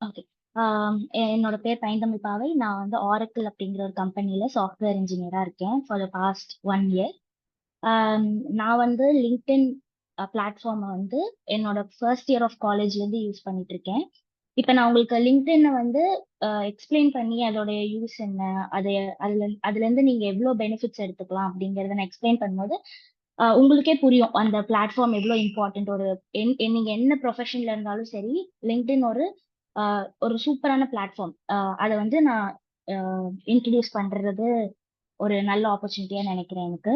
Okay. என்னோட பேர் பைந்தமிழ் பாவை. நான் வந்து ஆரக்கிள் அப்படிங்கிற ஒரு கம்பெனில சாஃப்ட்வேர் இன்ஜினியரா இருக்கேன் ஃபார் த பாஸ்ட் 1 இயர். நான் வந்து லிங்க்டின் பிளாட்ஃபார்மை வந்து என்னோட ஃபர்ஸ்ட் இயர் ஆஃப் காலேஜ்லேருந்து யூஸ் பண்ணிட்டு இருக்கேன். இப்போ நான் உங்களுக்கு லிங்க்டின்னை வந்து எக்ஸ்பிளைன் பண்ணி அதோடைய யூஸ் என்ன, அதை அதுலேருந்து நீங்கள் எவ்வளோ பெனிஃபிட்ஸ் எடுத்துக்கலாம் அப்படிங்கிறத நான் எக்ஸ்பிளைன் பண்ணும்போது உங்களுக்கே புரியும் அந்த பிளாட்ஃபார்ம் எவ்வளோ இம்பார்ட்டன்ட். நீங்க என்ன ப்ரொஃபஷன்ல இருந்தாலும் சரி, லிங்க்டின் ஒரு சூப்பரான பிளாட்ஃபார்ம். அதை வந்து நான் இன்ட்ரடியூஸ் பண்றது ஒரு நல்ல ஆப்பர்ச்சுனிட்டியா நினைக்கிறேன் எனக்கு.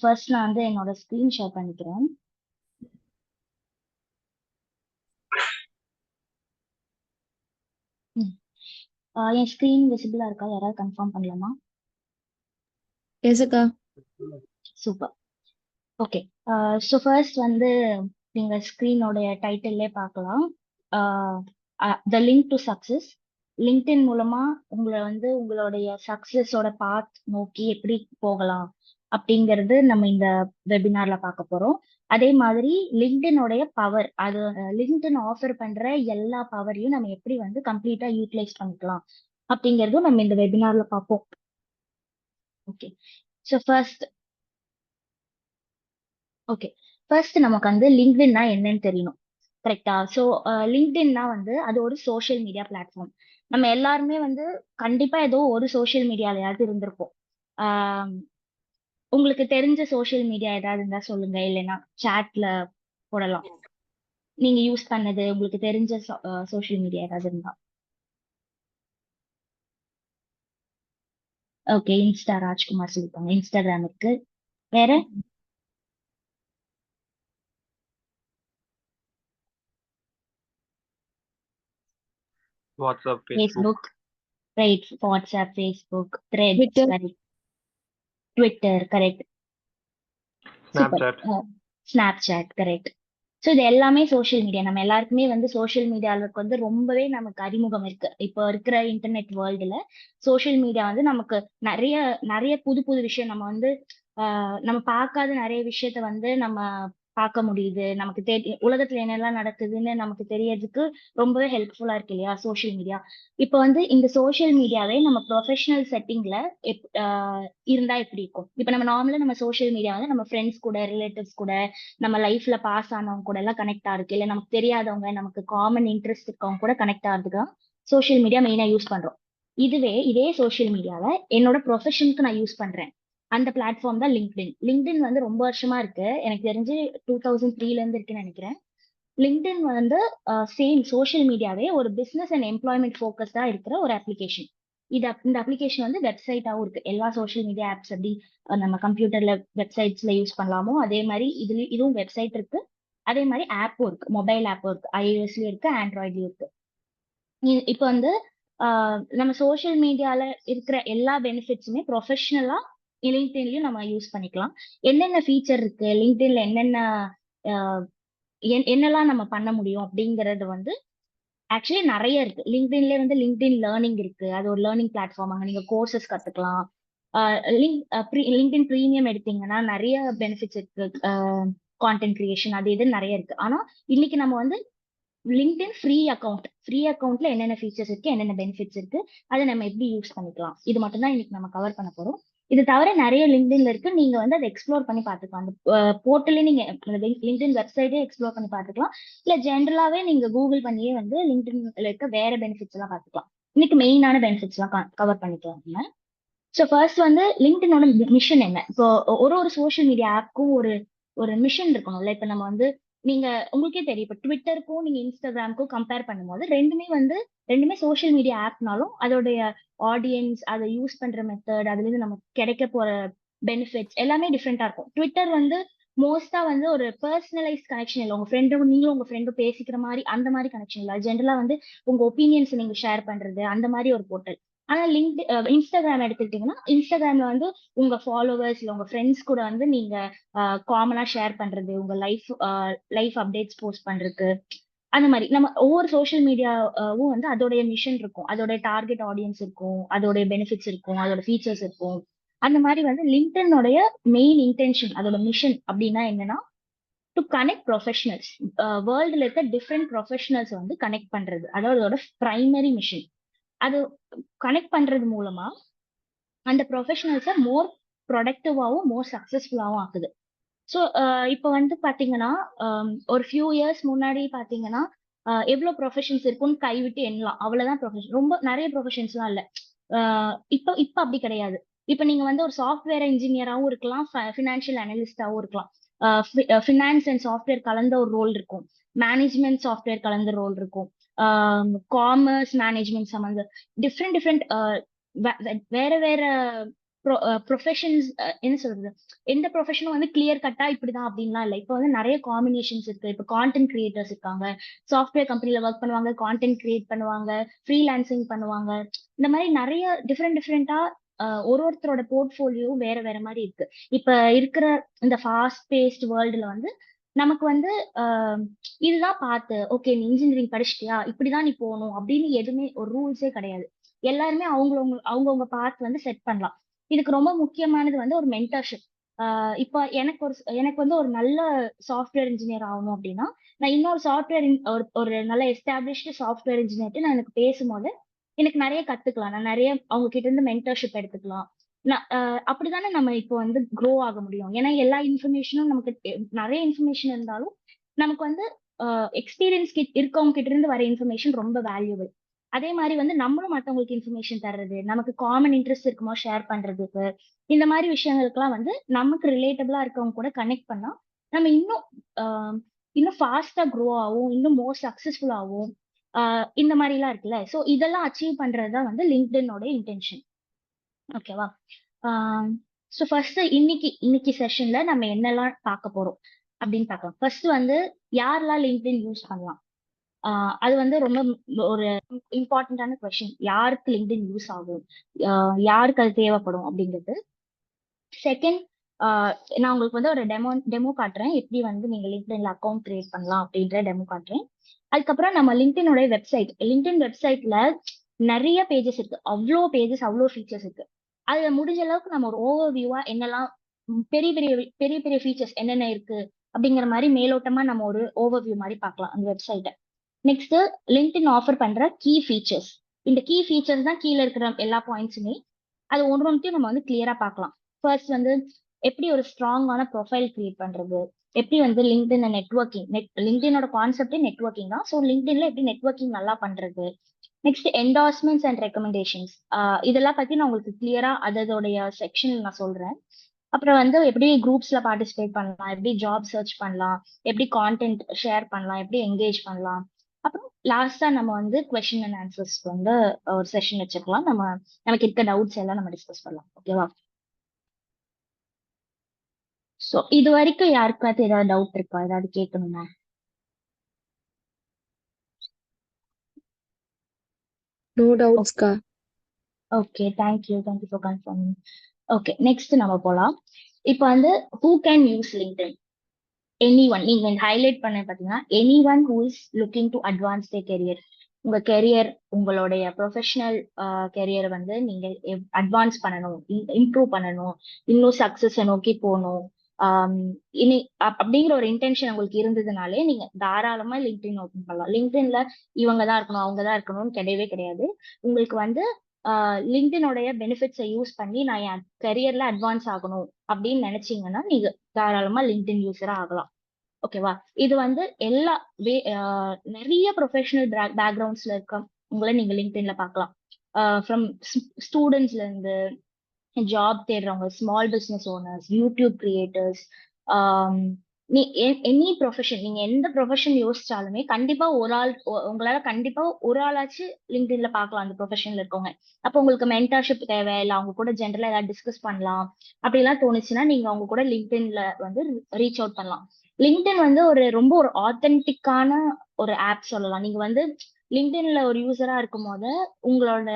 ஃபர்ஸ்ட் நான் வந்து என்னோட ஸ்க்ரீன் ஷேர் பண்ணிக்கிறேன். என் ஸ்க்ரீன் விசிபிளா இருக்கா? யாராவது கன்ஃபார்ம் பண்ணலாமா? எஸ் அக்கா. சூப்பர். ஓகே. ஸோ ஃபர்ஸ்ட் வந்து நீங்க ஸ்க்ரீனோடைய டைட்டில்லே பார்க்கலாம். த லிங்க் டு சக்சஸ். லிங்க்டின் மூலமா உங்களை வந்து உங்களுடைய சக்சஸோட பாத் நோக்கி எப்படி போகலாம் அப்படிங்கிறது நம்ம இந்த வெபினார்ல பார்க்க போறோம். அதே மாதிரி லிங்க்டினோடைய பவர், அது லிங்க்டின் ஆஃபர் பண்ற எல்லா பவரையும் நம்ம எப்படி வந்து கம்ப்ளீட்டா யூட்டிலைஸ் பண்ணிக்கலாம் அப்படிங்கிறதும் நம்ம இந்த வெபினார்ல பார்ப்போம். ஓகே. ஸோ ஃபர்ஸ்ட் நமக்கு வந்து லிங்க்டின்னா என்னன்னு தெரியணும். கரெக்டா? ஸோ லிங்க்டின்னா வந்து அது ஒரு சோஷியல் மீடியா பிளாட்ஃபார்ம். நம்ம எல்லாருமே வந்து கண்டிப்பா ஏதோ ஒரு சோஷியல் மீடியாலயாவது இருந்திருப்போம். ஆஹ் உங்களுக்கு தெரிஞ்ச சோஷியல் மீடியா ஏதாவது இருந்தா சொல்லுங்க, இல்லைன்னா சாட்ல போடலாம். நீங்க யூஸ் பண்ணது உங்களுக்கு தெரிஞ்ச சோஷியல் மீடியா ஏதாவது இருந்தா. ஓகே, இன்ஸ்டா ராஜ்குமார் சொல்லிப்பாங்க. இன்ஸ்டாகிராம் இருக்கு. வேற? WhatsApp, Facebook. Facebook, right. WhatsApp, Facebook, Threads, Twitter. Correct. Twitter, correct. Super. Snapchat. Snapchat, correct. So இது எல்லாமே சோஷியல் மீடியா. நம்ம எல்லாருக்குமே வந்து சோஷியல் மீடியாவுக்கு வந்து ரொம்பவே நமக்கு அறிமுகம் இருக்கு. இப்போ இருக்கிற இன்டர்நெட் வேர்ல்டுல சோஷியல் மீடியா வந்து நமக்கு நிறைய நிறைய புது புது விஷயம் நம்ம வந்து நம்ம பார்க்காத நிறைய விஷயத்த வந்து நம்ம பார்க்க முடியுது. நமக்கு உலகத்துல என்னெல்லாம் நடக்குதுன்னு நமக்கு தெரியறதுக்கு ரொம்பவே ஹெல்ப்ஃபுல்லா இருக்கு இல்லையா சோஷியல் மீடியா. இப்போ வந்து இந்த சோஷியல் மீடியாவே நம்ம ப்ரொஃபஷனல் செட்டிங்ல இருந்தா எப்படி இருக்கும்? இப்போ நம்ம நார்மலா நம்ம சோஷியல் மீடியா வந்து நம்ம ஃப்ரெண்ட்ஸ் கூட, ரிலேட்டிவ்ஸ் கூட, நம்ம லைஃப்ல பாஸ் ஆனவங்க கூட எல்லாம் கனெக்ட் ஆகுது, இல்ல நமக்கு தெரியாதவங்க, நமக்கு காமன் இன்ட்ரெஸ்ட் இருக்கவங்க கூட கனெக்ட் ஆகுறதுக்கு தான் சோஷியல் மீடியா மெயினா யூஸ் பண்றோம். இதே சோஷியல் மீடியாவை என்னோட ப்ரொஃபஷனுக்கு நான் யூஸ் பண்றேன். அந்த பிளாட்ஃபார்ம் தான் லிங்க்டின். லிங்க்டின் வந்து ரொம்ப வருஷமா இருக்கு. எனக்கு தெரிஞ்சு 2003ல இருந்து இருக்குன்னு நினைக்கிறேன். லிங்க்டின் வந்து சேம் சோஷியல் மீடியாவே ஒரு பிசினஸ் அண்ட் எம்ப்ளாய்மெண்ட் ஃபோக்கஸ்டா இருக்கிற ஒரு அப்ளிகேஷன். இந்த அப்ளிகேஷன் வந்து வெப்சைட்டாவும் இருக்கு. எல்லா சோஷியல் மீடியா ஆப்ஸ் எப்படி நம்ம கம்ப்யூட்டர்ல வெப்சைட்ஸ்ல யூஸ் பண்ணலாமோ அதே மாதிரி இதுவும் வெப்சைட் இருக்கு. அதே மாதிரி ஆப்பும் இருக்கு. மொபைல் ஆப்பும் இருக்கு. iOSலயும் இருக்கு, ஆண்ட்ராய்ட்லயும் இருக்கு. இப்போ வந்து நம்ம சோஷியல் மீடியால இருக்கிற எல்லா பெனிஃபிட்ஸுமே ப்ரொஃபஷனலா லிங்க்டின்லயும் நம்ம யூஸ் பண்ணிக்கலாம். என்னென்ன ஃபீச்சர் இருக்கு லிங்க்டின்ல, என்னெல்லாம் நம்ம பண்ண முடியும் அப்படிங்கறது வந்து ஆக்சுவலி நிறைய இருக்கு. லிங்க்டின்ல வந்து லிங்க்டின் லேர்னிங் இருக்கு. அது ஒரு லேர்னிங் பிளாட்ஃபார்ம். அங்க நீங்க கோர்சஸ் கத்துக்கலாம். லிங்க்டின் ப்ரீமியம் எடுத்தீங்கன்னா நிறைய பெனிஃபிட்ஸ் இருக்கு. கான்டென்ட் கிரியேஷன் அது இது நிறைய இருக்கு. ஆனா இன்னைக்கு நம்ம வந்து லிங்க்டின் ஃப்ரீ அக்கௌண்ட்ல என்னென்ன ஃபீச்சர்ஸ் இருக்கு, என்னென்ன பெனிஃபிட்ஸ் இருக்கு, அதை நம்ம எப்படி யூஸ் பண்ணிக்கலாம், இது மட்டும் தான் இன்னைக்கு நம்ம கவர் பண்ண போறோம். இது தவிர நிறைய லிங்க்டின்ல இருக்கு. நீங்க வந்து அதை எக்ஸ்ப்ளோர் பண்ணி பார்த்துக்கலாம். அந்த போர்ட்டலே நீங்க லிங்க்டின் வெப்சைட்டே எக்ஸ்ப்ளோர் பண்ணி பார்த்துக்கலாம். இல்ல ஜென்ரலாவே நீங்க கூகுள் பண்ணியே வந்து லிங்க்டின்ல இருக்க வேற பெனிஃபிட்ஸ் எல்லாம் பார்த்துக்கலாம். இன்னைக்கு மெயினான பெனிஃபிட்ஸ் எல்லாம் கவர் பண்ணிக்கலாம் நம்ம. ஸோ ஃபர்ஸ்ட் வந்து லிங்க்டினோட மிஷன் என்ன? இப்போ ஒரு சோஷியல் மீடியா ஆப்க்கும் ஒரு மிஷன் இருக்கணும்ல. இப்போ நம்ம வந்து நீங்க உங்களுக்கே தெரியும், இப்போ ட்விட்டருக்கும் நீங்க இன்ஸ்டாகிராமுக்கும் கம்பேர் பண்ணும்போது ரெண்டுமே சோஷியல் மீடியா ஆப்னாலும் அதோடைய ஆடியன்ஸ், அதை யூஸ் பண்ற மெத்தட், அதுல இருந்து நமக்கு கிடைக்க போற பெனிஃபிட்ஸ் எல்லாமே டிஃப்ரெண்டா இருக்கும். ட்விட்டர் வந்து மோஸ்டா வந்து ஒரு பர்சனலைஸ் கனெக்ஷன் இல்லை. நீங்களும் உங்க ஃப்ரெண்டும் பேசிக்கிற மாதிரி அந்த மாதிரி கனெக்ஷன் இல்லை. ஜென்ரலா வந்து உங்க ஒப்பீனியன்ஸ் நீங்க ஷேர் பண்றது அந்த மாதிரி ஒரு போர்ட்டல். ஆனா இன்ஸ்டாகிராம் எடுத்துக்கிட்டீங்கன்னா, இன்ஸ்டாகிராம்ல வந்து உங்க ஃபாலோவர்ஸ் இல்ல உங்க ஃப்ரெண்ட்ஸ் கூட வந்து நீங்க காமனா ஷேர் பண்றது, உங்க லைஃப் அப்டேட்ஸ் போஸ்ட் பண்றதுக்கு, அந்த மாதிரி நம்ம ஒவ்வொரு சோஷியல் மீடியாவும் வந்து அதோடைய மிஷன் இருக்கும், அதோடைய டார்கெட் ஆடியன்ஸ் இருக்கும், அதோடைய பெனிஃபிட்ஸ் இருக்கும், அதோட ஃபீச்சர்ஸ் இருக்கும். அந்த மாதிரி வந்து லிங்க்டினோடைய மெயின் இன்டென்ஷன், அதோட மிஷன் அப்படின்னா என்னன்னா, டு கனெக்ட் ப்ரொஃபஷனல்ஸ். வேர்ல்டுல இருக்க டிஃப்ரெண்ட் ப்ரொஃபஷனல்ஸ் வந்து கனெக்ட் பண்றது, அதாவது அதோட பிரைமரி மிஷன். அது கனெக்ட் பண்றது மூலமா அந்த ப்ரொஃபஷனல்ஸை மோர் ப்ரொடக்டிவாகவும் மோர் சக்சஸ்ஃபுல்லாகவும் ஆக்குது. ஸோ இப்போ வந்து பாத்தீங்கன்னா ஒரு ஃபியூ இயர்ஸ் முன்னாடி பாத்தீங்கன்னா எவ்வளவு ப்ரொஃபஷன்ஸ் இருக்கும்னு கைவிட்டு எண்ணலாம், அவ்வளவுதான் ப்ரொஃபஷன். ரொம்ப நிறைய ப்ரொஃபஷன்ஸ்லாம் இல்ல. இப்போ இப்போ அப்படி கிடையாது. இப்போ நீங்க வந்து ஒரு சாஃப்ட்வேர் இன்ஜினியராகவும் இருக்கலாம், ஃபினான்ஷியல் அனலிஸ்டாவும் இருக்கலாம். ஃபினான்ஸ் அண்ட் சாஃப்ட்வேர் கலந்த ஒரு ரோல் இருக்கும், மேனேஜ்மெண்ட் சாஃப்ட்வேர் கலந்த ரோல் இருக்கும், காமர்ஸ் மேனேஜ்மெண்ட் சம்மந்த டிஃப்ரெண்ட் டிஃப்ரெண்ட் வேற வேற ப்ரொஃபஷன்ஸ். என்ன சொல்றது, எந்த ப்ரொஃபஷனும் வந்து கிளியர் கட்டா இப்படிதான் அப்படின்லாம் இல்லை. இப்போ வந்து நிறைய காம்பினேஷன்ஸ் இருக்கு. இப்போ கான்டென்ட் கிரியேட்டர்ஸ் இருக்காங்க, சாஃப்ட்வேர் கம்பெனில ஒர்க் பண்ணுவாங்க, கான்டென்ட் கிரியேட் பண்ணுவாங்க, ஃப்ரீலான்சிங் பண்ணுவாங்க. இந்த மாதிரி நிறைய டிஃப்ரெண்ட் டிஃப்ரெண்டா ஒருத்தரோட போர்ட்ஃபோலியோ வேற வேற மாதிரி இருக்கு. இப்ப இருக்கிற இந்த ஃபாஸ்ட் பேஸ்ட் வேர்ல்டுல வந்து நமக்கு வந்து இதுதான் பார்த்து ஓகே நீ இன்ஜினியரிங் படிச்சிட்டியா இப்படிதான் நீ போகணும் அப்படின்னு எதுவுமே ஒரு ரூல்ஸே கிடையாது. எல்லாருமே அவங்கவுங்க பார்த்து வந்து செட் பண்ணலாம். இதுக்கு ரொம்ப முக்கியமானது வந்து ஒரு மென்டர்ஷிப். இப்போ எனக்கு வந்து ஒரு நல்ல சாஃப்ட்வேர் இன்ஜினியர் ஆகணும் அப்படின்னா, நான் இன்னொரு சாஃப்ட்வேர் ஒரு நல்ல எஸ்டாப்ளிஷ்டு சாஃப்ட்வேர் இன்ஜினியர்ட்டு நான் எனக்கு பேசும்போது எனக்கு நிறைய கத்துக்கலாம். நான் நிறைய அவங்க கிட்ட இருந்து மென்டர்ஷிப் எடுத்துக்கலாம். அப்படித்தானே நம்ம இப்போ வந்து க்ரோ ஆக முடியும். ஏன்னா எல்லா இன்ஃபர்மேஷனும் நமக்கு நிறைய இன்ஃபர்மேஷன் இருந்தாலும் நமக்கு வந்து எக்ஸ்பீரியன்ஸ் இருக்கவங்க கிட்ட இருந்து வர இன்ஃபர்மேஷன் ரொம்ப வேல்யூபிள். அதே மாதிரி வந்து நம்மளும் மற்றவங்களுக்கு இன்ஃபர்மேஷன் தர்றது, நமக்கு காமன் இன்ட்ரெஸ்ட் இருக்குமோ ஷேர் பண்றதுக்கு, இந்த மாதிரி விஷயங்களுக்குலாம் வந்து நமக்கு ரிலேட்டபிளா இருக்கவங்க கூட கனெக்ட் பண்ணா நம்ம இன்னும் ஃபாஸ்டா க்ரோ ஆகும், இன்னும் மோர் சக்சஸ்ஃபுல் ஆகும். இந்த மாதிரி எல்லாம் இருக்குல்ல. ஸோ இதெல்லாம் அச்சீவ் பண்றதுதான் வந்து லிங்க்டினோட இன்டென்ஷன். ஓகேவா? ஸோ ஃபர்ஸ்ட் இன்னைக்கு செஷன்ல நம்ம என்னெல்லாம் பார்க்க போறோம் அப்படின்னு பார்க்கலாம். ஃபர்ஸ்ட் வந்து யாரெல்லாம் லிங்க்டின் யூஸ் பண்ணலாம். அது வந்து ரொம்ப ஒரு இம்பார்ட்டன்டான கொஸ்டின். யாருக்கு லிங்க்டின் யூஸ் ஆகும், யாருக்கு அது தேவைப்படும் அப்படிங்கிறது. செகண்ட், நான் உங்களுக்கு வந்து ஒரு டெமோ காட்டுறேன், எப்படி வந்து நீங்க லிங்க்டின்ல அக்கௌண்ட் கிரியேட் பண்ணலாம் அப்படின்ற டெமோ காட்டுறேன். அதுக்கப்புறம் நம்ம லிங்க்டினோட லிங்க்டின் வெப்சைட்ல நிறைய பேஜஸ் இருக்கு, அவ்வளோ பேஜஸ், அவ்வளோ ஃபீச்சர்ஸ் இருக்கு. அதுல முடிஞ்ச அளவுக்கு நம்ம ஒரு ஓவர் வியூவா என்னெல்லாம் பெரிய பெரிய பெரிய பெரிய ஃபீச்சர்ஸ் என்னென்ன இருக்கு அப்படிங்கிற மாதிரி மேலோட்டமா நம்ம ஒரு ஓவர் வியூ மாதிரி பார்க்கலாம் அந்த வெப்சைட்டை. நெக்ஸ்ட், லிங்க்டின் ஆஃபர் பண்ற கீ ஃபீச்சர்ஸ். இந்த கீ ஃபீச்சர்ஸ் தான் கீழே இருக்கிற எல்லா பாயிண்ட்ஸுமே. அது ஒன்றையும் நம்ம வந்து கிளியரா பார்க்கலாம். ஃபர்ஸ்ட் வந்து எப்படி ஒரு ஸ்ட்ராங்கான ப்ரொஃபைல் கிரியேட் பண்றது, எப்படி வந்து லிங்க்டின் நெட்வொர்க்கிங், லிங்க்டினோட கான்செப்டே நெட்வொர்க்கிங் தான். ஸோ லிங்க்டின்ல எப்படி நெட்வொர்க்கிங் நல்லா பண்றது. Next, endorsements and recommendations. இதெல்லாம் பத்தி நான் உங்களுக்கு கிளியரா அதோடைய செக்ஷன் நான் சொல்றேன். அப்புறம் வந்து எப்படி குரூப்ஸ்ல பார்ட்டிசிபேட் பண்ணலாம், எப்படி ஜாப் சர்ச் பண்ணலாம், எப்படி கான்டென்ட் ஷேர் பண்ணலாம், எப்படி என்கேஜ் பண்ணலாம். அப்புறம் லாஸ்டா நம்ம வந்து கொஸ்டின் அண்ட் ஆன்சர்ஸ் வந்து ஒரு செஷன் வச்சுக்கலாம். நமக்கு இருக்க டவுட்ஸ் எல்லாம் நம்ம டிஸ்கஸ் பண்ணலாம். ஓகேவா? ஸோ இது வரைக்கும் யாருக்காவது ஏதாவது டவுட் இருக்கா, ஏதாவது கேட்கணுமா? நோ டவுட்ஸ்க்கா. Okay, thank you for confirming. Okay, next நம்ம போலாம். இப்போ வந்து who can use LinkedIn? Anyone. நீங்க ஹைலைட் பண்ண பாத்தீங்கன்னா anyone who is looking to advance the career. உங்க கெரியர், உங்களுடைய ப்ரொஃபஷனல் கெரியரை வந்து நீங்க அட்வான்ஸ் பண்ணணும், இம்ப்ரூவ் பண்ணணும், இன்னும் சக்சஸை நோக்கி போகணும். இனி அப்படிங்கிற ஒரு இன்டென்ஷன் உங்களுக்கு இருந்ததுனாலே நீங்க தாராளமா லிங்க்டின் ஓப்பன் பண்ணலாம். லிங்க்டின்ல இவங்க தான் இருக்கணும், அவங்க தான் இருக்கணும்னு கிடையவே கிடையாது. உங்களுக்கு வந்து லிங்க்டினோடைய பெனிஃபிட்ஸை யூஸ் பண்ணி நான் என் கெரியர்ல அட்வான்ஸ் ஆகணும் அப்படின்னு நினைச்சீங்கன்னா நீங்க தாராளமா லிங்க்டின் யூஸரா ஆகலாம். ஓகேவா? இது வந்து எல்லா நிறைய ப்ரொஃபஷனல் பேக்ரவுண்ட்ஸ்ல இருக்க உங்களை நீங்க லிங்க்டின்ல பார்க்கலாம். ஃப்ரம் ஸ்டூடெண்ட்ஸ்ல இருந்து ஜாப் தேடுறவங்க, small business owners, YouTube creators, நீ எனி ப்ரொஃபஷன், நீங்க எந்த ப்ரொஃபஷன் யோசிச்சாலுமே கண்டிப்பா ஒரு ஆள் உங்களால கண்டிப்பா ஒரு ஆளாச்சு லிங்க்டின்ல பார்க்கலாம் அந்த ப்ரொஃபஷன்ல இருக்கவங்க. அப்போ உங்களுக்கு மென்டர்ஷிப் தேவை, இல்லை அவங்க கூட ஜென்ரலா ஏதாவது டிஸ்கஸ் பண்ணலாம் அப்படிலாம் தோணுச்சுன்னா நீங்க அவங்க கூட லிங்க்டின்ல வந்து ரீச் அவுட் பண்ணலாம். லிங்க்டின் வந்து ரொம்ப ஒரு ஆத்தென்டிக்கான ஒரு ஆப் சொல்லலாம். நீங்க வந்து லிங்க்டின்ல ஒரு யூசரா இருக்கும் போது உங்களோட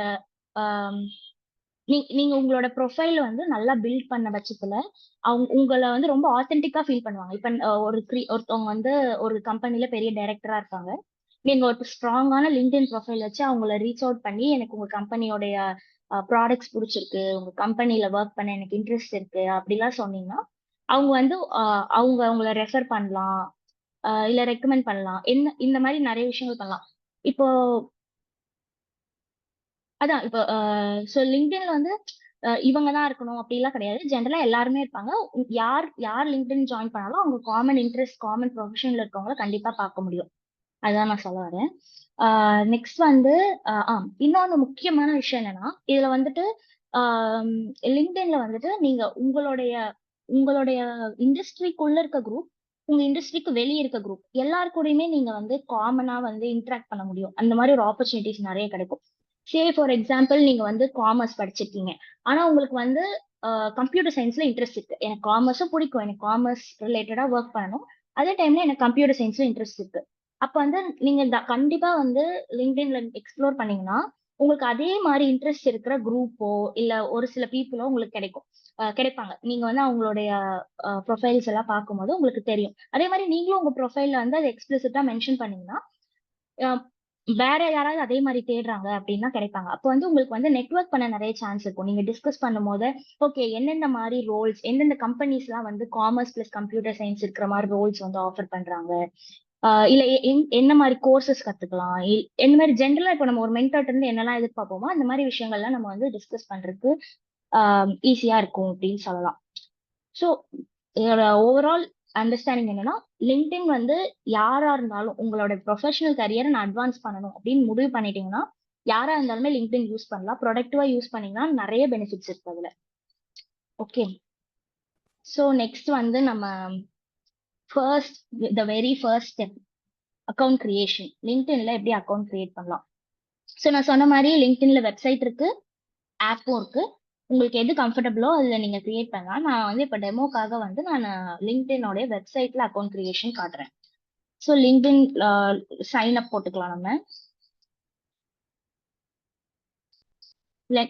நீங்க உங்களோட ப்ரொஃபைல் வந்து நல்லா பில்ட் பண்ண பட்சத்துல உங்களை வந்து ரொம்ப ஆத்தென்டிக்கா ஃபீல் பண்ணுவாங்க. இப்ப ஒருத்தவங்க வந்து ஒரு கம்பெனில பெரிய டைரக்டரா இருக்காங்க. நீங்க ஒரு ஸ்ட்ராங்கான லிங்க்டின் ப்ரொஃபைல் வச்சு அவங்கள ரீச் அவுட் பண்ணி எனக்கு உங்க கம்பெனியோடைய ப்ராடக்ட்ஸ் பிடிச்சிருக்கு, உங்க கம்பெனில ஒர்க் பண்ண எனக்கு இன்ட்ரெஸ்ட் இருக்கு அப்படிலாம் சொன்னீங்கன்னா அவங்க வந்து அவங்க அவங்கள ரெஃபர் பண்ணலாம், இல்ல ரெக்கமெண்ட் பண்ணலாம். என்ன இந்த மாதிரி நிறைய விஷயங்கள் பண்ணலாம். இப்போ அதான் இப்போ ஸோ லிங்க்டின்ல வந்து இவங்க தான் இருக்கணும் அப்படிலாம் கிடையாது. ஜென்ரலா எல்லாருமே இருப்பாங்க. யார் யார் லிங்க்டின் ஜாயின் பண்ணாலும் அவங்க காமன் இன்ட்ரெஸ்ட், காமன் ப்ரொஃபஷன்ல இருக்கவங்கள கண்டிப்பா பார்க்க முடியும். அதுதான் நான் சொல்ல வரேன். நெக்ஸ்ட் வந்து இன்னொன்னு முக்கியமான விஷயம் என்னன்னா, இதுல வந்துட்டு லிங்க்டின்ல வந்துட்டு நீங்க உங்களுடைய உங்களுடைய இண்டஸ்ட்ரிக்குள்ள இருக்க குரூப், உங்க இண்டஸ்ட்ரிக்கு வெளிய இருக்க குரூப் எல்லார் கூடயுமே நீங்க வந்து காமனா வந்து இன்டராக்ட் பண்ண முடியும். அந்த மாதிரி ஒரு ஆப்பர்ச்சுனிட்டிஸ் நிறைய கிடைக்கும். ஃபார் எக்ஸாம்பிள் நீங்க வந்து காமர்ஸ் படிச்சிருக்கீங்க. ஆனா உங்களுக்கு வந்து கம்ப்யூட்டர் சயின்ஸ்ல இன்ட்ரெஸ்ட் இருக்கு. எனக்கு காமர்ஸும் பிடிக்கும். எனக்கு காமர்ஸ் ரிலேட்டடா ஒர்க் பண்ணணும். அதே டைம்ல எனக்கு கம்ப்யூட்டர் சயின்ஸ்ல இன்ட்ரெஸ்ட் இருக்கு. அப்ப வந்து நீங்க கண்டிப்பா வந்து லிங்க்டின்ல எக்ஸ்ப்ளோர் பண்ணீங்கன்னா, உங்களுக்கு அதே மாரி இன்ட்ரெஸ்ட் இருக்கிற குரூப்போ, இல்ல ஒரு சில பீப்புளோ உங்களுக்கு கிடைக்கும். கிடைப்பாங்க. நீங்க வந்து அவங்களுடைய ப்ரொஃபைல்ஸ் எல்லாம் பார்க்கும்போது உங்களுக்கு தெரியும். அதே மாரி நீங்களும் உங்க ப்ரொஃபைல்ல வந்து அத எக்ஸ்பிளிசிட்டா மென்ஷன் பண்ணீங்கன்னா, அ வேற யாராவது அதே மாரி தேடுறாங்க அப்டின்னா கிடைப்பாங்க. அப்போ வந்து உங்களுக்கு வந்து நெட்வொர்க் பண்ண நெறைய சான்ஸ் இருக்கும். நீங்க டிஸ்கஸ் பண்ணும்போது, ஓகே எந்தெந்த மாரி ரோல்ஸ், எந்தெந்த கம்பெனிஸ்லாம் வந்து காமர்ஸ் பிளஸ் கம்ப்யூட்டர் சயன்ஸ் இருக்கிற மாரி ரோல்ஸ் வந்து ஆஃபர் பண்றாங்க. இல்ல என்ன மாரி கோர்சஸ் கத்துக்கலாம். இந்த மாரி ஜென்ரலா இப்ப நம்ம ஒரு மென்டார்ட்ட இருந்து என்னலாம் எதிர்பார்ப்போமோ, அந்த மாரி விஷயங்கள்லாம் நம்ம வந்து டிஸ்கஸ் பண்றதுக்கு ஈஸியா இருக்கும் அப்படின்னு சொல்லலாம். ஸோ இதோட ஓவரால் அண்டர்ஸ்டாண்டிங் என்னன்னா, லிங்க்டின் வந்து யாரா இருந்தாலும் உங்களோட ப்ரொஃபஷனல் கரியரை நான் அட்வான்ஸ் பண்ணணும் அப்படின்னு முடிவு பண்ணிட்டீங்கன்னா, யாரா இருந்தாலுமே லிங்க்டின் யூஸ் பண்ணலாம். ப்ரொடக்டிவா யூஸ் பண்ணீங்கன்னா நிறைய பெனிஃபிட்ஸ் இருக்கு அதுல. ஓகே. ஸோ நெக்ஸ்ட் வந்து நம்ம first the very first step account creation. லிங்க்டின்ல எப்படி அக்கவுண்ட் கிரியேட் பண்ணலாம்? ஸோ நான் சொன்ன மாதிரி லிங்க்டின்ல வெப்சைட் இருக்கு, ஆப்பும் இருக்கு. உங்களுக்கு எது கம்ஃபர்டபுளோ அதுல நீங்க கிரியேட் பண்ணலாம். நான் வந்து இப்ப டெமோக்காக வந்து நான் லிங்க்டினோட வெப்சைட்ல அக்கவுண்ட் கிரியேஷன் காட்டுறேன். ஸோ லிங்க்டின் சைன் அப் போட்டுக்கலாம் நம்ம.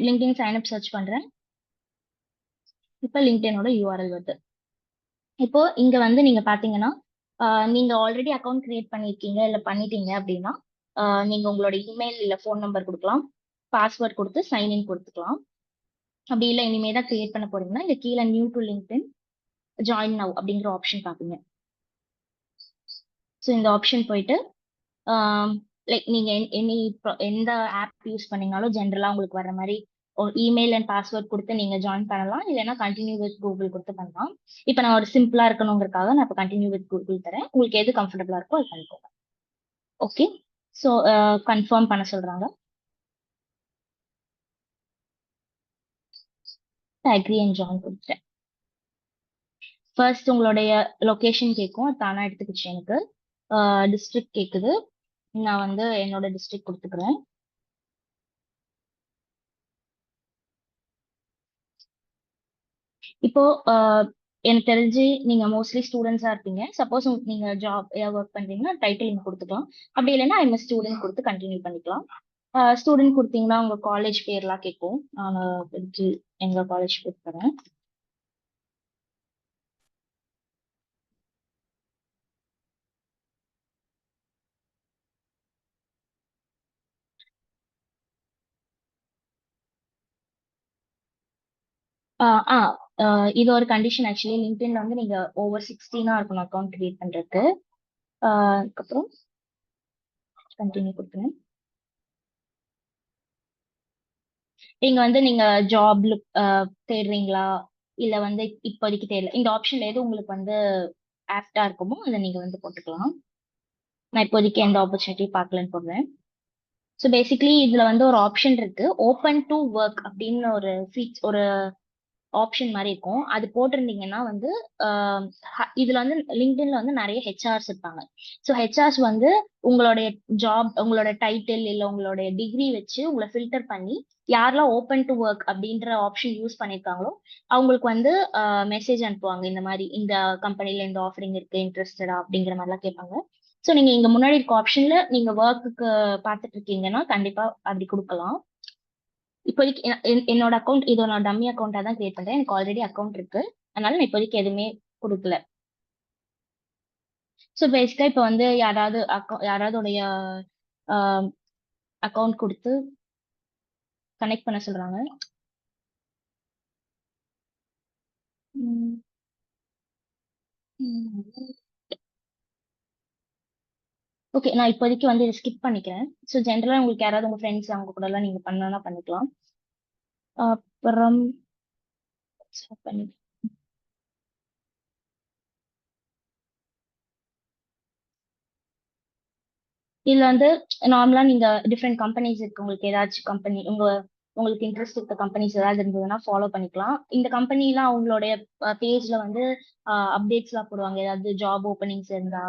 லிங்க்டின் சைன் அப் சர்ச் பண்றேன். இப்போ லிங்க்டினோட யூஆர்எல் வருது. இப்போ இங்க வந்து நீங்க பாத்தீங்கன்னா, நீங்க ஆல்ரெடி அக்கவுண்ட் கிரியேட் பண்ணிருக்கீங்க இல்ல பண்ணிட்டீங்க அப்படின்னா, நீங்க உங்களோட இமெயில் இல்ல ஃபோன் நம்பர் கொடுக்கலாம். பாஸ்வேர்ட் கொடுத்து சைன்இன் கொடுத்துக்கலாம். அப்படி இல்லை இனிமே தான் கிரியேட் பண்ண போறீங்கன்னா இங்க கீழே new to LinkedIn join now அப்படிங்கிற ஆப்ஷன் பாப்பீங்க. ஸோ இந்த ஆப்ஷன் போயிட்டு லைக் நீங்க எந்த ஆப் யூஸ் பண்ணீங்கனாலும் ஜென்ரலா உங்களுக்கு வர மாதிரி ஒரு இமெயில் அண்ட் பாஸ்வேர்ட் கொடுத்து நீங்க ஜாயின் பண்ணலாம். இல்லைன்னா கண்டினியூ வித் கூகுள் கொடுத்து பண்ணலாம். இப்போ நான் ஒரு சிம்பிளா இருக்கணுங்கிறதுக்காக நான் இப்போ கண்டினியூ வித் கூகுள் தரேன். உங்களுக்கு எது கம்ஃபர்டபுளா இருக்கோ அது பண்ணிக்கோங்க. ஓகே. ஸோ கன்ஃபார்ம் பண்ண சொல்றாங்க. அக்ரி அண்ட் ஜாயின் கொடுத்துட்டேன். ஃபர்ஸ்ட் உங்களுடைய லொகேஷன் கேட்கும், அது தானா எடுத்துக்கிச்சு எனக்கு. டிஸ்ட்ரிக்ட் கேக்குது, நான் வந்து என்னோட டிஸ்ட்ரிக்ட் கொடுத்துக்கிறேன். இப்போ எனக்கு தெரிஞ்சு நீங்க மோஸ்ட்லி ஸ்டூடெண்ட்ஸா இருப்பீங்க. சப்போஸ் நீங்க ஜாப் ஒர்க் பண்றீங்கன்னா டைட்டில் நீங்க கொடுத்துக்கலாம். அப்படி இல்லைன்னா ஐம் ஸ்டூடெண்ட் கொடுத்து கண்டினியூ பண்ணிக்கலாம். ஸ்டூடெண்ட் கொடுத்தீங்கன்னா உங்க காலேஜ் பேர்லாம் கேட்கும். நான் எங்க காலேஜ் பேர் தரேன். ஆஹ் ஆஹ் இது ஒரு கண்டிஷன் ஆக்சுவலி. லிங்க்டின்ல வந்து நீங்க ஓவர் 16 இருக்கணும் அக்கௌண்ட் கிரியேட் பண்றதுக்கு. அதுக்கப்புறம் கண்டினியூ கொடுத்துருங்க. நீங்க வந்து நீங்க ஜாப் தேடுறீங்களா இல்ல வந்து இப்போதைக்கு தேடல, இந்த ஆப்ஷன்ல எது உங்களுக்கு வந்து ஆப்டா இருக்குமோ அதை நீங்க வந்து போட்டுக்கலாம். நான் இப்போதைக்கு எந்த ஆப்பர்ச்சுனிட்டி பார்க்கலன்னு போடுறேன். ஸோ பேசிக்கலி இதுல வந்து ஒரு ஆப்ஷன் இருக்கு, ஓப்பன் டு ஒர்க் அப்படின்னு ஒரு ஆப்ஷன் மாதிரி இருக்கும். அது போட்டிருந்தீங்கன்னா வந்து இதுல வந்து லிங்க்டின்ல வந்து நிறைய ஹெச்ஆர்ஸ் இருப்பாங்க. ஸோ ஹெச்ஆர்ஸ் வந்து உங்களுடைய ஜாப், உங்களோட டைட்டில் இல்ல உங்களுடைய டிகிரி வச்சு உங்களை ஃபில்டர் பண்ணி யாரெல்லாம் ஓப்பன் டு ஒர்க் அப்படின்ற ஆப்ஷன் யூஸ் பண்ணிருக்காங்களோ அவங்களுக்கு வந்து மெசேஜ் அனுப்புவாங்க. இந்த மாதிரி இந்த கம்பெனில இந்த ஆஃபரிங் இருக்கு, இன்ட்ரெஸ்டடா அப்படிங்கிற மாதிரிலாம் கேட்பாங்க. ஸோ நீங்க இங்க முன்னாடி இருக்க ஆப்ஷன்ல நீங்க ஒர்க்குக்கு பார்த்துட்டு இருக்கீங்கன்னா கண்டிப்பா அப்படி கொடுக்கலாம். இப்போதைக்கு என்னோட அக்கௌண்ட் இது நான் டம்மி அக்கௌண்டா தான் கிரியேட் பண்றேன். எனக்கு ஆல்ரெடி அக்கௌண்ட் இருக்கு. அதனால நான் இப்போதைக்கு எதுவுமே கொடுக்கல. ஸோ பேசிக்கா இப்போ வந்து யாராவதுடைய அக்கௌண்ட் கொடுத்து கனெக்ட் பண்ண சொல்றாங்க. ஓகே, நான் இப்போதைக்கு வந்து இதை ஸ்கிப் பண்ணிக்கிறேன். ஸோ ஜென்ரலா உங்களுக்கு யாராவது உங்க ஃப்ரெண்ட்ஸ் அவங்க கூட எல்லாம் நீங்க பண்ணலாம் பண்ணிக்கலாம். அப்புறம் stop பண்ணி இதுல வந்து நார்மலா நீங்க டிஃப்ரெண்ட் கம்பெனிஸ் இருக்கு. உங்களுக்கு ஏதாச்சும் கம்பெனி உங்களுக்கு இன்ட்ரெஸ்ட் இருக்க கம்பெனிஸ் ஏதாவது இருந்ததுன்னா ஃபாலோ பண்ணிக்கலாம். இந்த கம்பெனிலாம் அவங்களுடைய பேஜ்ல வந்து அப்டேட்ஸ் எல்லாம் போடுவாங்க. ஏதாவது ஜாப் ஓப்பனிங்ஸ் இருந்தா,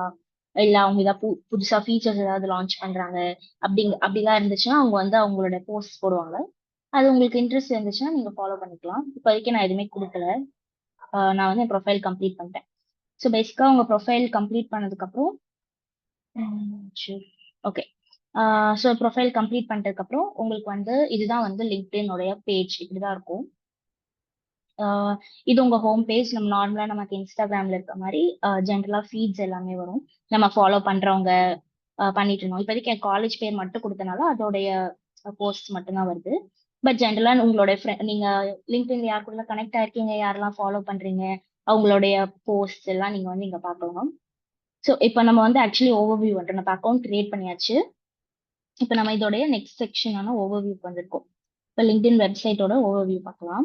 இல்ல அவங்க ஏதாவது புதுசா ஃபீச்சர்ஸ் ஏதாவது லான்ச் பண்றாங்க அப்படிலாம் இருந்துச்சுன்னா அவங்க வந்து அவங்களோட போஸ்ட் போடுவாங்க. அது உங்களுக்கு இன்ட்ரெஸ்ட் இருந்துச்சுன்னா நீங்க ஃபாலோ பண்ணிக்கலாம். இப்போதைக்கு நான் எதுவுமே கொடுக்கல. நான் வந்து என் ப்ரொஃபைல் கம்ப்ளீட் பண்ணிட்டேன். ஸோ பேசிக்கா உங்க ப்ரொஃபைல் கம்ப்ளீட் பண்ணதுக்கு அப்புறம் ஓகே. ஸோ ப்ரொஃபைல் கம்ப்ளீட் பண்ணிட்டதுக்கு அப்புறம் உங்களுக்கு வந்து இதுதான் வந்து லிங்க்டின் உடைய பேஜ் இப்படிதான் இருக்கும். ஆஹ் இது உங்க ஹோம் பேஜ். நம்ம நார்மலா நமக்கு இன்ஸ்டாகிராம்ல இருக்க மாதிரி ஜென்ரலா ஃபீட்ஸ் எல்லாமே வரும். நம்ம ஃபாலோ பண்றவங்க பண்ணிட்டு இருந்தோம். இப்போதைக்கு என் காலேஜ் பேர் மட்டும் கொடுத்தனால அதோடைய போஸ்ட் மட்டும்தான் வருது. பட் ஜென்ரலா உங்களோட நீங்க லிங்க்டின்ல யார் கூட கனெக்ட் ஆயிருக்கீங்க, யாரெல்லாம் ஃபாலோ பண்றீங்க, அவங்களுடைய போஸ்ட் எல்லாம் நீங்க வந்து இங்க பார்க்கலாம். ஸோ இப்போ நம்ம வந்து ஆக்சுவலி ஓவர்வியூ வந்துட்டோம். நம்ம அக்கௌண்ட் கிரியேட் பண்ணியாச்சு. இப்போ நம்ம இதோடைய நெக்ஸ்ட் செக்ஷனான ஓவர்வியூக்கு வந்திருக்கோம். இப்போ லிங்க்டின் வெப்சைட்டோட ஓவர்வியூ பார்க்கலாம்.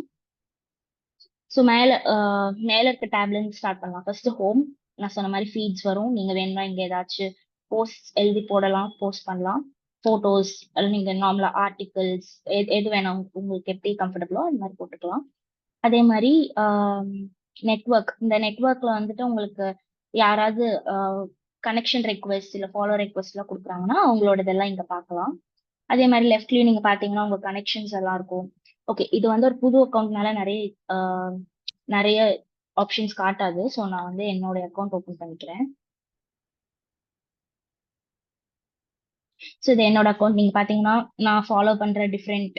ஸோ மேல இருக்க டேப்ல இருந்து ஸ்டார்ட் பண்ணலாம். First home. நான் சொன்ன மாதிரி ஃபீட்ஸ் வரும். நீங்க வேணும்னா இங்க ஏதாச்சும் போஸ்ட் எழுதி போடலாம், போஸ்ட் பண்ணலாம். போட்டோஸ், அல்லது நீங்க நார்மலா ஆர்டிகிள்ஸ் எது வேணாம் உங்களுக்கு எப்படி கம்ஃபர்டபுளோ அது மாதிரி போட்டுக்கலாம். அதே மாதிரி நெட்ஒர்க். இந்த நெட்ஒர்க்ல வந்துட்டு உங்களுக்கு யாராவது கனெக்ஷன் ரெக்வெஸ்ட் இல்ல ஃபாலோ ரெக்வெஸ்ட் எல்லாம் கொடுக்குறாங்கன்னா அவங்களோட இதெல்லாம் இங்க பார்க்கலாம். அதே மாதிரி லெஃப்ட்லயும் நீங்க பாத்தீங்கன்னா உங்க கனெக்ஷன்ஸ் எல்லாம் இருக்கும். ஓகே, இது வந்து ஒரு புது அக்கௌண்ட்னால நிறைய ஆப்ஷன்ஸ் காட்டாது. ஸோ நான் வந்து என்னோட அக்கௌண்ட் ஓபன் பண்ணிக்கிறேன். ஸோ இது என்னோட அக்கௌண்ட். நீங்க பாத்தீங்கன்னா நான் ஃபாலோ பண்ற டிஃப்ரெண்ட்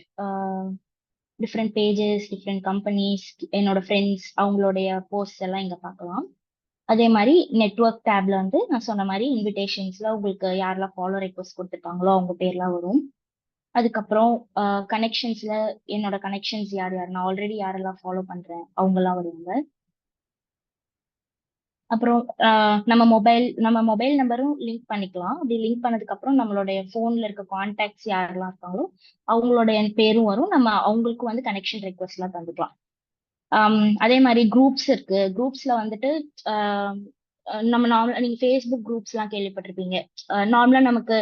பேஜஸ், டிஃப்ரெண்ட் கம்பெனிஸ், என்னோட ஃப்ரெண்ட்ஸ் அவங்களுடைய போஸ்ட் எல்லாம் இங்க பார்க்கலாம். அதே மாதிரி நெட்ஒர்க் டேப்ல வந்து நான் சொன்ன மாதிரி இன்விடேஷன்ஸ்ல உங்களுக்கு யாரெல்லாம் ஃபாலோ ரெக்வஸ்ட் கொடுத்துருக்காங்களோ அவங்க பேர்லாம் வரும். அதுக்கப்புறம் கனெக்ஷன்ஸ்ல என்னோட கனெக்ஷன்ஸ் யார் யார், நான் ஆல்ரெடி யாரெல்லாம் ஃபாலோ பண்றேன் அவங்கெல்லாம் வருவாங்க. அப்புறம் நம்ம மொபைல் நம்பரும் லிங்க் பண்ணிக்கலாம். அப்படி லிங்க் பண்ணதுக்கு அப்புறம் நம்மளுடைய போன்ல இருக்க கான்டாக்ட்ஸ் யாரெல்லாம் இருக்காங்களோ அவங்களுடைய பேரும் வரும். நம்ம அவங்களுக்கு வந்து கனெக்ஷன் ரெக்வஸ்ட் எல்லாம் தந்துக்கலாம். அதே மாதிரி குரூப்ஸ் இருக்கு. குரூப்ஸ்ல வந்துட்டு நம்ம நார்மலா நீங்க ஃபேஸ்புக் குரூப்ஸ் எல்லாம் கேள்விப்பட்டிருப்பீங்க. நார்மலா நமக்கு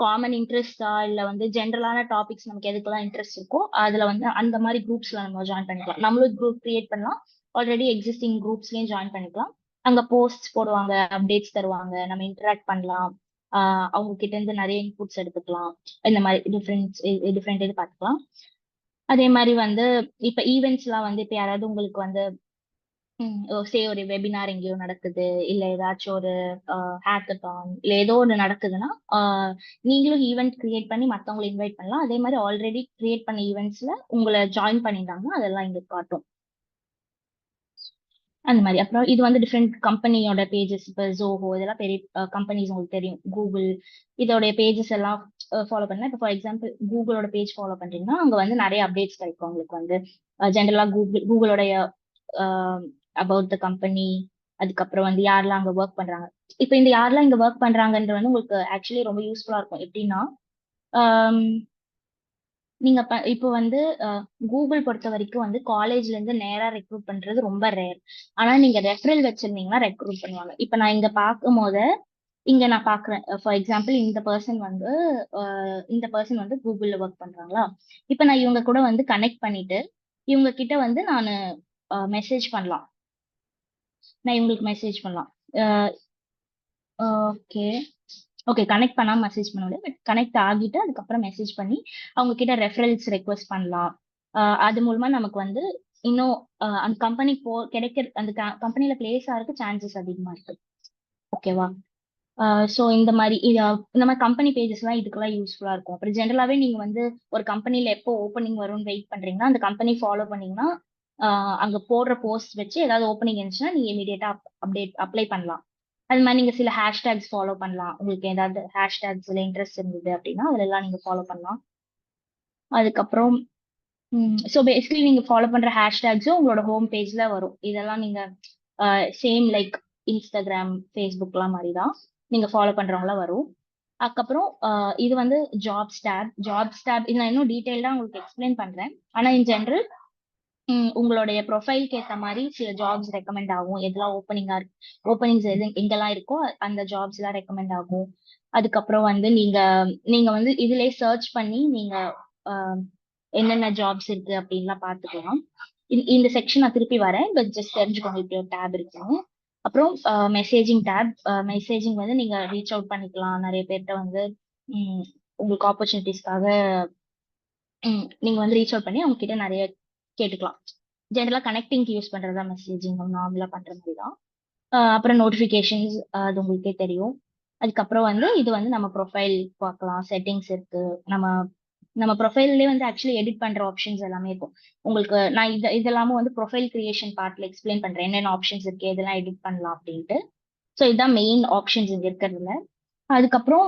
காமன் இன்ட்ரெஸ்டா இல்ல வந்து ஜென்ரலான டாபிக்ஸ் நமக்கு எதுக்கெல்லாம் இன்ட்ரெஸ்ட் இருக்கோ அதுல வந்து அந்த மாதிரி குரூப்ஸ்ல நம்ம ஜாயின் பண்ணிக்கலாம். நம்மளும் குரூப் கிரியேட் பண்ணலாம். ஆல்ரெடி எக்ஸிஸ்டிங் குரூப்ஸ்லயும் ஜாயின் பண்ணிக்கலாம். அங்க போஸ்ட் போடுவாங்க, அப்டேட்ஸ் தருவாங்க, நம்ம இன்டராக்ட் பண்ணலாம். அவங்க கிட்ட இருந்து நிறைய இன்புட்ஸ் எடுத்துக்கலாம். இந்த மாதிரி டிஃப்ரெண்ட் இது பார்த்துக்கலாம். அதே மாதிரி வந்து இப்ப ஈவெண்ட்ஸ் எல்லாம் வந்து இப்ப யாராவது உங்களுக்கு வந்து ஒரு வெபினார் எங்கேயோ நடக்குது, இல்ல ஏதாச்சும் ஒரு ஹேக்கத்தான் இல்ல ஏதோ ஒன்று நடக்குதுன்னா நீங்களும் ஈவெண்ட் கிரியேட் பண்ணி மத்தவங்களை இன்வைட் பண்ணலாம். அதே மாதிரி ஆல்ரெடி கிரியேட் பண்ண ஈவெண்ட்ஸ்ல உங்களை ஜாயின் பண்ணியிருந்தாங்கன்னா அதெல்லாம் இங்க காட்டும். அந்த மாதிரி அப்புறம் இது வந்து டிஃப்ரெண்ட் கம்பெனியோட பேஜஸ். இப்போ ஜோஹோ இதெல்லாம் பெரிய கம்பெனிஸ் உங்களுக்கு தெரியும். கூகுள் இதோடைய பேஜஸ் எல்லாம் ஃபாலோ பண்ணலாம். இப்போ ஃபார் எக்ஸாம்பிள் கூகுளோட பேஜ் ஃபாலோ பண்றீங்கன்னா அங்க வந்து நிறைய அப்டேட்ஸ் கிடைக்கும் உங்களுக்கு வந்து ஜென்ரலா கூகுளோடைய அபவுட் த கம்பெனி, அதுக்கப்புறம் வந்து யாரெல்லாம் அங்க ஒர்க் பண்றாங்க. இப்போ இந்த யாரெல்லாம் இங்க ஒர்க் பண்றாங்கன்ற வந்து உங்களுக்கு ஆக்சுவலி ரொம்ப யூஸ்ஃபுல்லா இருக்கும். எப்படின்னா நீங்க இப்போ வந்து கூகுள் பொறுத்த வரைக்கும் வந்து காலேஜ்ல இருந்து நேரா ரெக்ரூட் பண்றது ரொம்ப ரேர். ஆனா நீங்க ரெஃபரல் வச்சிருந்தீங்கன்னா ரெக்ரூட் பண்ணுவாங்க. இப்ப நான் இங்க பார்க்கும் போது இங்க நான் பாக்குறேன். ஃபார் எக்ஸாம்பிள் இந்த பர்சன் வந்து கூகுள்ல ஒர்க் பண்றாங்களா. இப்ப நான் இவங்க கூட வந்து கனெக்ட் பண்ணிட்டு இவங்க கிட்ட வந்து நான் மெசேஜ் பண்ணலாம். நான் இவங்களுக்கு மெசேஜ் பண்ணலாம். ஓகே ஓகே கனெக்ட் பண்ணாம மெசேஜ் பண்ண முடியாது. பட் கனெக்ட் ஆகிட்டு அதுக்கப்புறம் மெசேஜ் பண்ணி அவங்க கிட்ட ரெஃபரல்ஸ் ரெக்வஸ்ட் பண்ணலாம். அது மூலமா நமக்கு வந்து இன்னும் அந்த கம்பெனி கிடைக்கிற அந்த கம்பெனில பிளேஸ் ஆகிறதுக்கு சான்சஸ் அதிகமா இருக்கு. ஓகேவா? ஸோ இந்த மாதிரி கம்பெனி பேஜஸ் எல்லாம் இதுக்கெல்லாம் யூஸ்ஃபுல்லா இருக்கும். அப்புறம் ஜென்ரலாவே நீங்க வந்து ஒரு கம்பெனில எப்போ ஓப்பனிங் வரும்னு வெயிட் பண்றீங்கன்னா அந்த கம்பெனி ஃபாலோ பண்ணீங்கன்னா அங்க போடுற போஸ்ட் வச்சு ஏதாவது ஓப்பனிங் இருந்துச்சுன்னா நீங்க இமீடியட்டா அப்ளை பண்ணலாம். அது மாதிரி நீங்க சில ஹேஷ்டேக்ஸ் ஃபாலோ பண்ணலாம். உங்களுக்கு ஏதாவது ஹேஷ்டேக்ஸ்ல இன்ட்ரெஸ்ட் இருந்தது அப்படின்னா அதுல எல்லாம் நீங்க ஃபாலோ பண்ணலாம். அதுக்கப்புறம் ஸோ பேசிக்கலி நீங்க ஃபாலோ பண்ற ஹேஷ்டேக்ஸும் உங்களோட ஹோம் பேஜ்ல வரும். இதெல்லாம் நீங்க சேம் லைக் இன்ஸ்டாகிராம், ஃபேஸ்புக்லாம் மாதிரி தான் நீங்க ஃபாலோ பண்றவங்களா வரும். அதுக்கப்புறம் இது வந்து ஜாப்ஸ் டேப் இது நான் இன்னும் டீட்டெயில்டா உங்களுக்கு எக்ஸ்பிளைன் பண்றேன். ஆனா இன் ஜென்ரல் உங்களுடைய ப்ரொஃபைல்க்கு ஏத்த மாதிரி சில ஜாப்ஸ் ரெக்கமெண்ட் ஆகும். எதெல்லாம் ஓப்பனிங்ஸ் எங்கெல்லாம் இருக்கோ அந்த ஜாப்ஸ் எல்லாம் ரெக்கமெண்ட் ஆகும். அதுக்கப்புறம் வந்து நீங்க நீங்க வந்து இதுலயே சர்ச் பண்ணி நீங்க ஆஹ், என்னென்ன ஜாப்ஸ் இருக்கு அப்படின்லாம் பார்த்துக்கலாம். இந்த செக்ஷன் நான் திருப்பி வரேன், பட் ஜஸ்ட் தெரிஞ்சுக்கோங்க இப்படி ஒரு டேப் இருக்குன்னு. அப்புறம் மெசேஜிங் வந்து நீங்க ரீச் அவுட் பண்ணிக்கலாம் நிறைய பேர்கிட்ட வந்து உம், உங்களுக்கு ஆப்பர்ச்சுனிட்டிஸ்க்காக நீங்க வந்து ரீச் அவுட் பண்ணி அவங்க கிட்ட நிறைய கேட்டுக்கலாம். ஜென்ரலா கனெக்டிங்க்கு யூஸ் பண்றதா மெசேஜிங் நார்மலா பண்ற மாதிரி தான். அப்புறம் நோட்டிஃபிகேஷன்ஸ் அது உங்களுக்கே தெரியும். அதுக்கப்புறம் வந்து இது வந்து நம்ம ப்ரொஃபைல் பார்க்கலாம், செட்டிங்ஸ் இருக்கு. நம்ம நம்ம ப்ரொஃபைல்லே வந்து ஆக்சுவலி எடிட் பண்ற ஆப்ஷன்ஸ் எல்லாமே இருக்கும். உங்களுக்கு நான் இதெல்லாமும் வந்து ப்ரொஃபைல் கிரியேஷன் பார்ட்ல எக்ஸ்பிளைன் பண்றேன், என்னென்ன ஆப்ஷன்ஸ் இருக்கு, எதெல்லாம் எடிட் பண்ணலாம் அப்படின்ட்டு. ஸோ இதுதான் மெயின் ஆப்ஷன்ஸ் இங்க இருக்கிறதுல. அதுக்கப்புறம்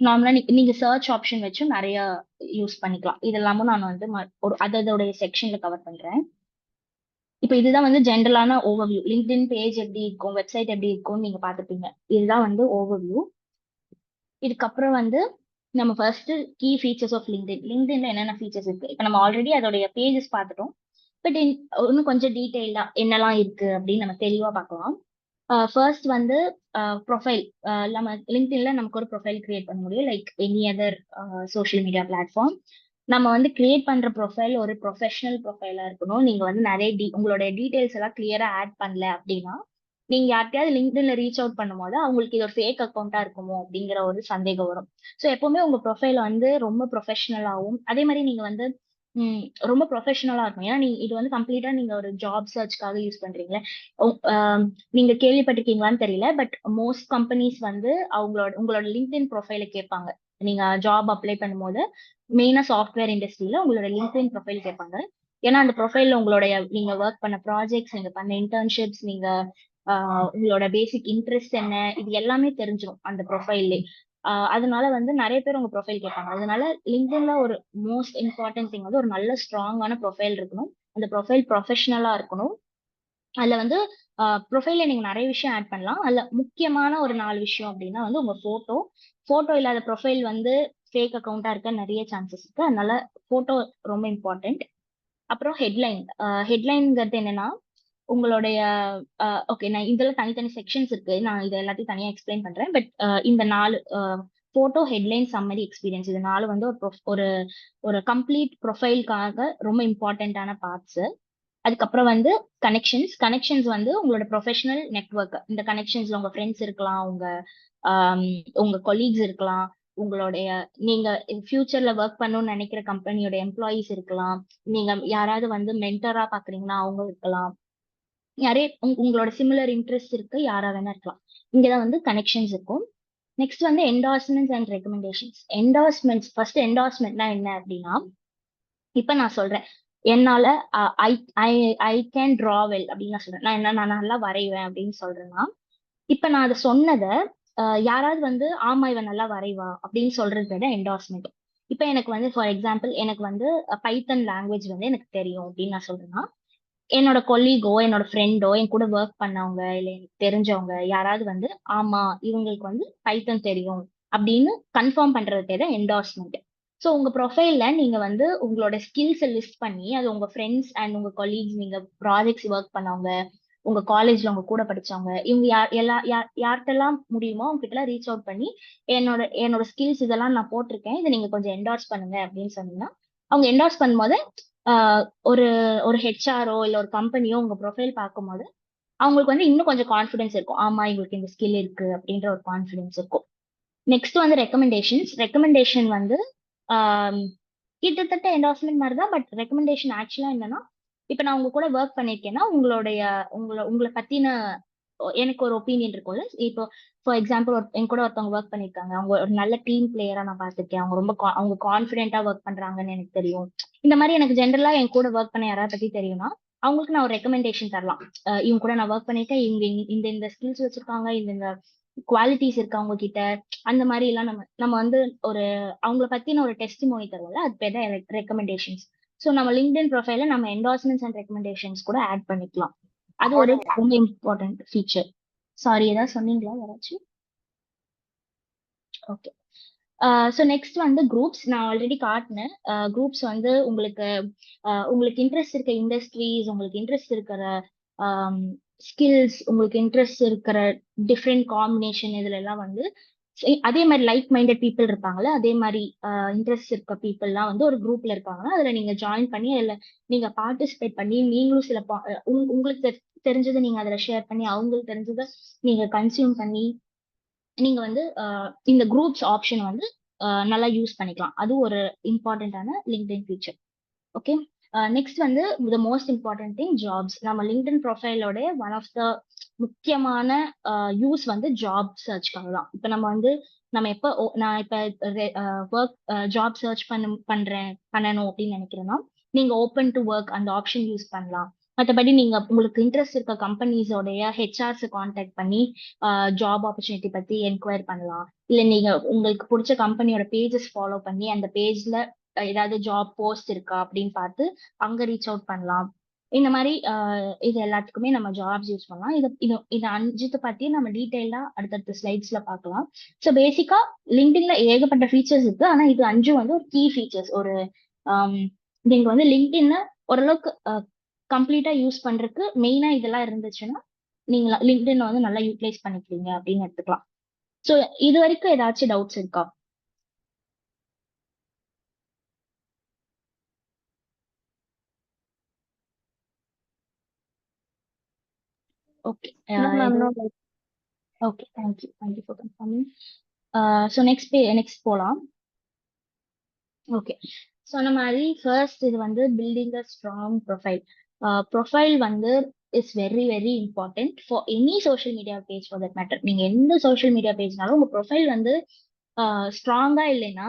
நார்மலா நீங்க சர்ச் ஆப்ஷன் வச்சும் நிறைய யூஸ் பண்ணிக்கலாம். இதெல்லாமும் நான் வந்து ஒரு அதோடைய செக்ஷன்ல கவர் பண்றேன். இப்போ இதுதான் வந்து ஜென்ரலான ஓவர்வியூ. லிங்க்டின் பேஜ் எப்படி இருக்கும், வெப்சைட் எப்படி இருக்கும்னு நீங்க பார்த்துப்பீங்க. இதுதான் வந்து ஓவர்வியூ. இதுக்கப்புறம் வந்து நம்ம ஃபர்ஸ்ட் கீ ஃபீச்சர்ஸ் ஆஃப் லிங்க்டின்ல என்னென்ன ஃபீச்சர்ஸ் இருக்கு. இப்போ நம்ம ஆல்ரெடி அதோடைய பேஜஸ் பார்த்துட்டோம், பட் இன்னும் கொஞ்சம் டீட்டெயில்டா என்னெல்லாம் இருக்கு அப்படின்னு நம்ம தெளிவா பார்க்கலாம். ஃபர்ஸ்ட் வந்து ப்ரொஃபைல். நம்ம லிங்க்டின்ல நமக்கு ஒரு ப்ரொஃபைல் கிரியேட் பண்ண முடியும், like any other social media platform. நம்ம வந்து கிரியேட் பண்ற ப்ரொஃபைல் ஒரு ப்ரொஃபஷனல் ப்ரொஃபைலா இருக்கணும். நீங்க வந்து நிறைய உங்களுடைய டீடைல்ஸ் எல்லாம் கிளியரா ஆட் பண்ணல அப்படின்னா, நீங்க யார்கிட்டயாவது லிங்க்டின்ல ரீச் அவுட் பண்ணும்போது அவங்களுக்கு இது ஒரு ஃபேக் அக்கௌண்டா இருக்குமோ அப்படிங்கிற ஒரு சந்தேகம் வரும். ஸோ எப்பவுமே உங்க ப்ரொஃபைல் வந்து ரொம்ப ப்ரொஃபஷனலாகவும், அதே மாதிரி நீங்க வந்து ம், ரொம்ப ப்ரொஃபஷனலா இருக்கும். ஏன்னா நீங்க இது வந்து கம்ப்ளீட்டா நீங்க ஒரு ஜாப் சர்ச்காக யூஸ் பண்றீங்க. நீங்க கேள்விப்பட்டிருக்கீங்களான்னு தெரியல, பட் மோஸ்ட் கம்பெனிஸ் வந்து உங்களோட லிங்க்டின் ப்ரொஃபைலை கேட்பாங்க. நீங்க ஜாப் அப்ளை பண்ணும்போது மெயினா சாஃப்ட்வேர் இண்டஸ்ட்ரியில உங்களோட லிங்க்டின் ப்ரொஃபைல் கேட்பாங்க. ஏன்னா அந்த ப்ரொஃபைல்ல உங்களுடைய நீங்க ஒர்க் பண்ண ப்ராஜெக்ட்ஸ், நீங்க பண்ண இன்டர்ன்ஷிப்ஸ், நீங்க உங்களோட பேசிக் இன்ட்ரெஸ்ட் என்ன, இது எல்லாமே தெரிஞ்சிடும் அந்த ப்ரொஃபைல்லே. அதனால வந்து நிறைய பேர் உங்க ப்ரொஃபைல் கேட்பாங்க. அதனால லிங்க்டின்ல ஒரு மோஸ்ட் இம்பார்ட்டன்ட் திங் வந்து ஒரு நல்ல ஸ்ட்ராங்கான ப்ரொஃபைல் இருக்கணும். அந்த ப்ரொஃபைல் ப்ரொஃபஷனலா இருக்கணும். அதுல வந்து ப்ரொஃபைல்ல நீங்க நிறைய விஷயம் ஆட் பண்ணலாம். அதுல முக்கியமான ஒரு 4 விஷயம் அப்படின்னா வந்து உங்க போட்டோ இல்லாத ப்ரொஃபைல் வந்து ஃபேக் அக்கௌண்டா இருக்க நிறைய சான்சஸ் இருக்கு. அதனால போட்டோ ரொம்ப இம்பார்ட்டன்ட். அப்புறம் ஹெட்லைன்ங்கிறது என்னன்னா உங்களுடைய ஓகே, நான் இதெல்லாம் தனித்தனி செக்ஷன்ஸ் இருக்கு, நான் இது எல்லாத்தையும் தனியா எக்ஸ்பிளைன் பண்றேன். பட் இந்த 4 போட்டோ, ஹெட்லைன், சம்மரி, எக்ஸ்பீரியன்ஸ், இது 4 வந்து ஒரு ஒரு கம்ப்ளீட் ப்ரொஃபைலுக்காக ரொம்ப இம்பார்ட்டன்டான பார்ட்ஸ். அதுக்கப்புறம் வந்து கனெக்ஷன்ஸ் வந்து உங்களோட ப்ரொஃபஷனல் நெட்வொர்க். இந்த கனெக்ஷன்ஸ்ல உங்க ஃப்ரெண்ட்ஸ் இருக்கலாம், உங்க கொலீக்ஸ் இருக்கலாம், உங்களுடைய நீங்க ஃபியூச்சர்ல ஒர்க் பண்ணணும்னு நினைக்கிற கம்பெனியோட எம்ப்ளாயீஸ் இருக்கலாம், நீங்க யாராவது வந்து மென்டரா பாக்குறீங்கன்னா அவங்க இருக்கலாம், நிறைய உங்களோட சிமிலர் இன்ட்ரெஸ்ட் இருக்கு யாரா வேணா இருக்கலாம். இங்கதான் வந்து கனெக்ஷன்ஸ் இருக்கும். நெக்ஸ்ட் வந்து என்டார்ஸ்மெண்ட்ஸ் அண்ட் ரெக்கமெண்டேஷன்ஸ். ஃபர்ஸ்ட் என்டார்ஸ்மெண்ட்னா என்ன அப்படின்னா, இப்ப நான் சொல்றேன் என்னால ஐ ஐ ஐ கேன் டிரா வெல் அப்படின்னு நான் சொல்றேன். நான் நல்லா வரைவேன் அப்படின்னு சொல்றேன்னா, இப்ப நான் அதை சொன்னதை யாராவது வந்து ஆமா இவன் நல்லா வரைவா அப்படின்னு சொல்றது பேர் என்டார்ஸ்மெண்ட். இப்ப எனக்கு வந்து ஃபார் எக்ஸாம்பிள் எனக்கு வந்து பைத்தன் லாங்குவேஜ் வந்து எனக்கு தெரியும் அப்படின்னு நான் சொல்றேன்னா, என்னோட கொலீகோ, என்னோட ஃப்ரெண்டோ, என் கூட ஒர்க் பண்ணவங்க, இல்ல எனக்கு தெரிஞ்சவங்க யாராவது வந்து ஆமா இவங்களுக்கு வந்து பைத்தன் தெரியும் அப்படின்னு கன்ஃபார்ம் பண்றது பேர் என்டார்ஸ்மெண்ட். ஸோ உங்க ப்ரொஃபைல்ல நீங்க வந்து உங்களோட ஸ்கில்ஸை லிஸ்ட் பண்ணி அது உங்க ஃப்ரெண்ட்ஸ் அண்ட் உங்க கொலீக்ஸ், நீங்க ப்ராஜெக்ட்ஸ் ஒர்க் பண்ணவங்க, உங்க காலேஜ்ல உங்க கூட படிச்சவங்க, இவங்க யார்கிட்டலாம் முடியுமோ அவங்க கிட்ட எல்லாம் ரீச் அவுட் பண்ணி என்னோட ஸ்கில்ஸ் இதெல்லாம் நான் போட்டிருக்கேன், இதை நீங்க கொஞ்சம் என்டார்ஸ் பண்ணுங்க அப்படின்னு சொன்னீங்கன்னா, அவங்க என்டார்ஸ் பண்ணும்போது ஒரு ஒரு ஹெச்ஆரோ இல்ல ஒரு கம்பெனியோ உங்க ப்ரொஃபைல் பார்க்கும்போது அவங்களுக்கு வந்து இன்னும் கொஞ்சம் கான்ஃபிடன்ஸ் இருக்கும். ஆமா இவங்களுக்கு இந்த ஸ்கில் இருக்கு அப்படின்ற ஒரு கான்ஃபிடன்ஸ் இருக்கும். நெக்ஸ்ட் வந்து ரெக்கமெண்டேஷன் வந்து ஆஹ் கிட்டத்தட்ட என்டார்ஸ்மெண்ட் மாதிரி தான், பட் ரெக்கமெண்டேஷன் ஆக்சுவலா என்னன்னா, இப்ப நான் உங்க கூட ஒர்க் பண்ணிருக்கேன்னா உங்களை பத்தின எனக்கு ஒரு ஒப்பீனியன் இருக்கும்ல. இப்போ ஃபார் எக்ஸாம்பிள் என் கூட ஒருத்தவங்க ஒர்க் பண்ணிருக்காங்க, அவங்க ஒரு நல்ல டீம் பிளேயரா நான் பார்த்திருக்கேன், அவங்க ரொம்ப அவங்க கான்பிடென்ட்டா ஒர்க் பண்றாங்கன்னு எனக்கு தெரியும். இந்த மாதிரி எனக்கு ஜென்ரலா என் கூட ஒர்க் பண்ண யாராவது பத்தி தெரியும்னா அவங்களுக்கு நான் ஒரு ரெக்கமெண்டேஷன் தரலாம். இவங்க கூட நான் ஒர்க் பண்ணிருக்கேன், இவங்க இந்த ஸ்கில்ஸ் வச்சிருக்காங்க, இந்த குவாலிட்டிஸ் இருக்கு அவங்க கிட்ட, அந்த மாதிரி எல்லாம் நம்ம நம்ம வந்து ஒரு அவங்கள பத்தின ஒரு டெஸ்டிமோனி தருவோம்ல, அது பேர் தான் ரெக்கமெண்டேஷன்ஸ். ஸோ நம்ம லிங்க்டின் ப்ரொஃபைல நம்ம என்டார்ஸ்மெண்ட்ஸ் அண்ட் ரெக்கமெண்டேஷன்ஸ் கூட ஆட் பண்ணிக்கலாம். அது ஒரு ரொம்ப இம்பார்ட்டன்ட் ஃபீச்சர். சாரி, ஏதாவது சொன்னீங்களா யாராச்சும்? ஓகே. ஸோ நெக்ஸ்ட் வந்து குரூப்ஸ் நான் ஆல்ரெடி காட்டினேன். குரூப்ஸ் வந்து உங்களுக்கு உங்களுக்கு இன்ட்ரெஸ்ட் இருக்க இண்டஸ்ட்ரீஸ், உங்களுக்கு இன்ட்ரெஸ்ட் இருக்கிற ஸ்கில்ஸ், உங்களுக்கு இன்ட்ரெஸ்ட் இருக்கிற டிஃப்ரெண்ட் காம்பினேஷன் இதுல எல்லாம் வந்து அதே மாதிரி லைக் மைண்டட் பீப்புள் இருப்பாங்கல்ல, அதே மாதிரி இன்ட்ரெஸ்ட் இருக்க பீப்புள்லாம் வந்து ஒரு குரூப்ல இருப்பாங்கன்னா அதுல நீங்க ஜாயின் பண்ணி அதுல நீங்க பார்ட்டிசிபேட் பண்ணி நீங்களும் சில உங்களுக்கு தெரிஞ்சதை நீங்க அதுல ஷேர் பண்ணி அவங்களுக்கு தெரிஞ்சதை நீங்க கன்சியூம் பண்ணி நீங்க வந்து இந்த குரூப்ஸ் ஆப்ஷன் வந்து நல்லா யூஸ் பண்ணிக்கலாம். அது ஒரு இம்பார்ட்டன்டான லிங்க்டின் ஃபீச்சர். ஓகே. நெக்ஸ்ட் வந்து த மோஸ்ட் இம்பார்ட்டன்ட் திங் ஜாப்ஸ். நம்ம லிங்க்டின் ப்ரொஃபைலோட ஒன் ஆஃப் த முக்கியமான யூஸ் வந்து ஜாப் சர்ச்க்காக தான். இப்போ நம்ம வந்து நம்ம எப்போ நான் இப்போ ஒர்க் ஜாப் சர்ச் பண்ணணும் அப்படின்னு நினைக்கிறேன்னா நீங்க ஓப்பன் டு ஒர்க் அந்த ஆப்ஷன் யூஸ் பண்ணலாம். மற்றபடி நீங்க உங்களுக்கு இன்ட்ரெஸ்ட் இருக்க கம்பெனிஸோடைய ஹெச்ஆர்ஸ் கான்டாக்ட் பண்ணி ஜாப் ஆப்பர்ச்சுனிட்டி பத்தி என்கொயர் பண்ணலாம். இல்ல நீங்க உங்களுக்கு பிடிச்ச கம்பெனியோட பேஜஸ் ஃபாலோ பண்ணி அந்த பேஜ்ல ஏதாவது ஜாப் போஸ்ட் இருக்கா அப்படின்னு பார்த்து அங்க ரீச் அவுட் பண்ணலாம். இந்த மாதிரி இது எல்லாத்துக்குமே நம்ம ஜாப்ஸ் யூஸ் பண்ணலாம். இது அஞ்சுத்தை பத்தி நம்ம டீட்டெயிலா அடுத்தடுத்த ஸ்லைட்ஸ்ல பார்க்கலாம். ஸோ பேசிக்கா லிங்க்டின்ல ஏகப்பட்ட ஃபீச்சர்ஸ் இருக்கு. ஆனா இது அஞ்சும் வந்து ஒரு கீ ஃபீச்சர்ஸ். ஒரு நீங்க வந்து லிங்க்டின்ன ஓரளவுக்கு கம்ப்ளீட்டா யூஸ் பண்றதுக்கு மெயினா இதெல்லாம் இருந்துச்சுன்னா நீங்க லிங்க்டின் வந்து நல்லா யூட்டிலைஸ் பண்ணிக்கிறீங்க அப்படின்னு எடுத்துக்கலாம். ஸோ இது வரைக்கும் ஏதாச்சும் டவுட்ஸ் இருக்கா? Okay. No, ma'am, no doubt. Okay, thank you for confirming. So next போலாம். ஓகே. சொன்ன மாதிரி ஃபர்ஸ்ட் இது வந்து building a strong profile. Profile வந்து is very very important for any social media page for that matter. நீங்க எந்த social media பேஜ்னாலும் உங்க profile வந்து ஸ்ட்ராங்கா இல்லைன்னா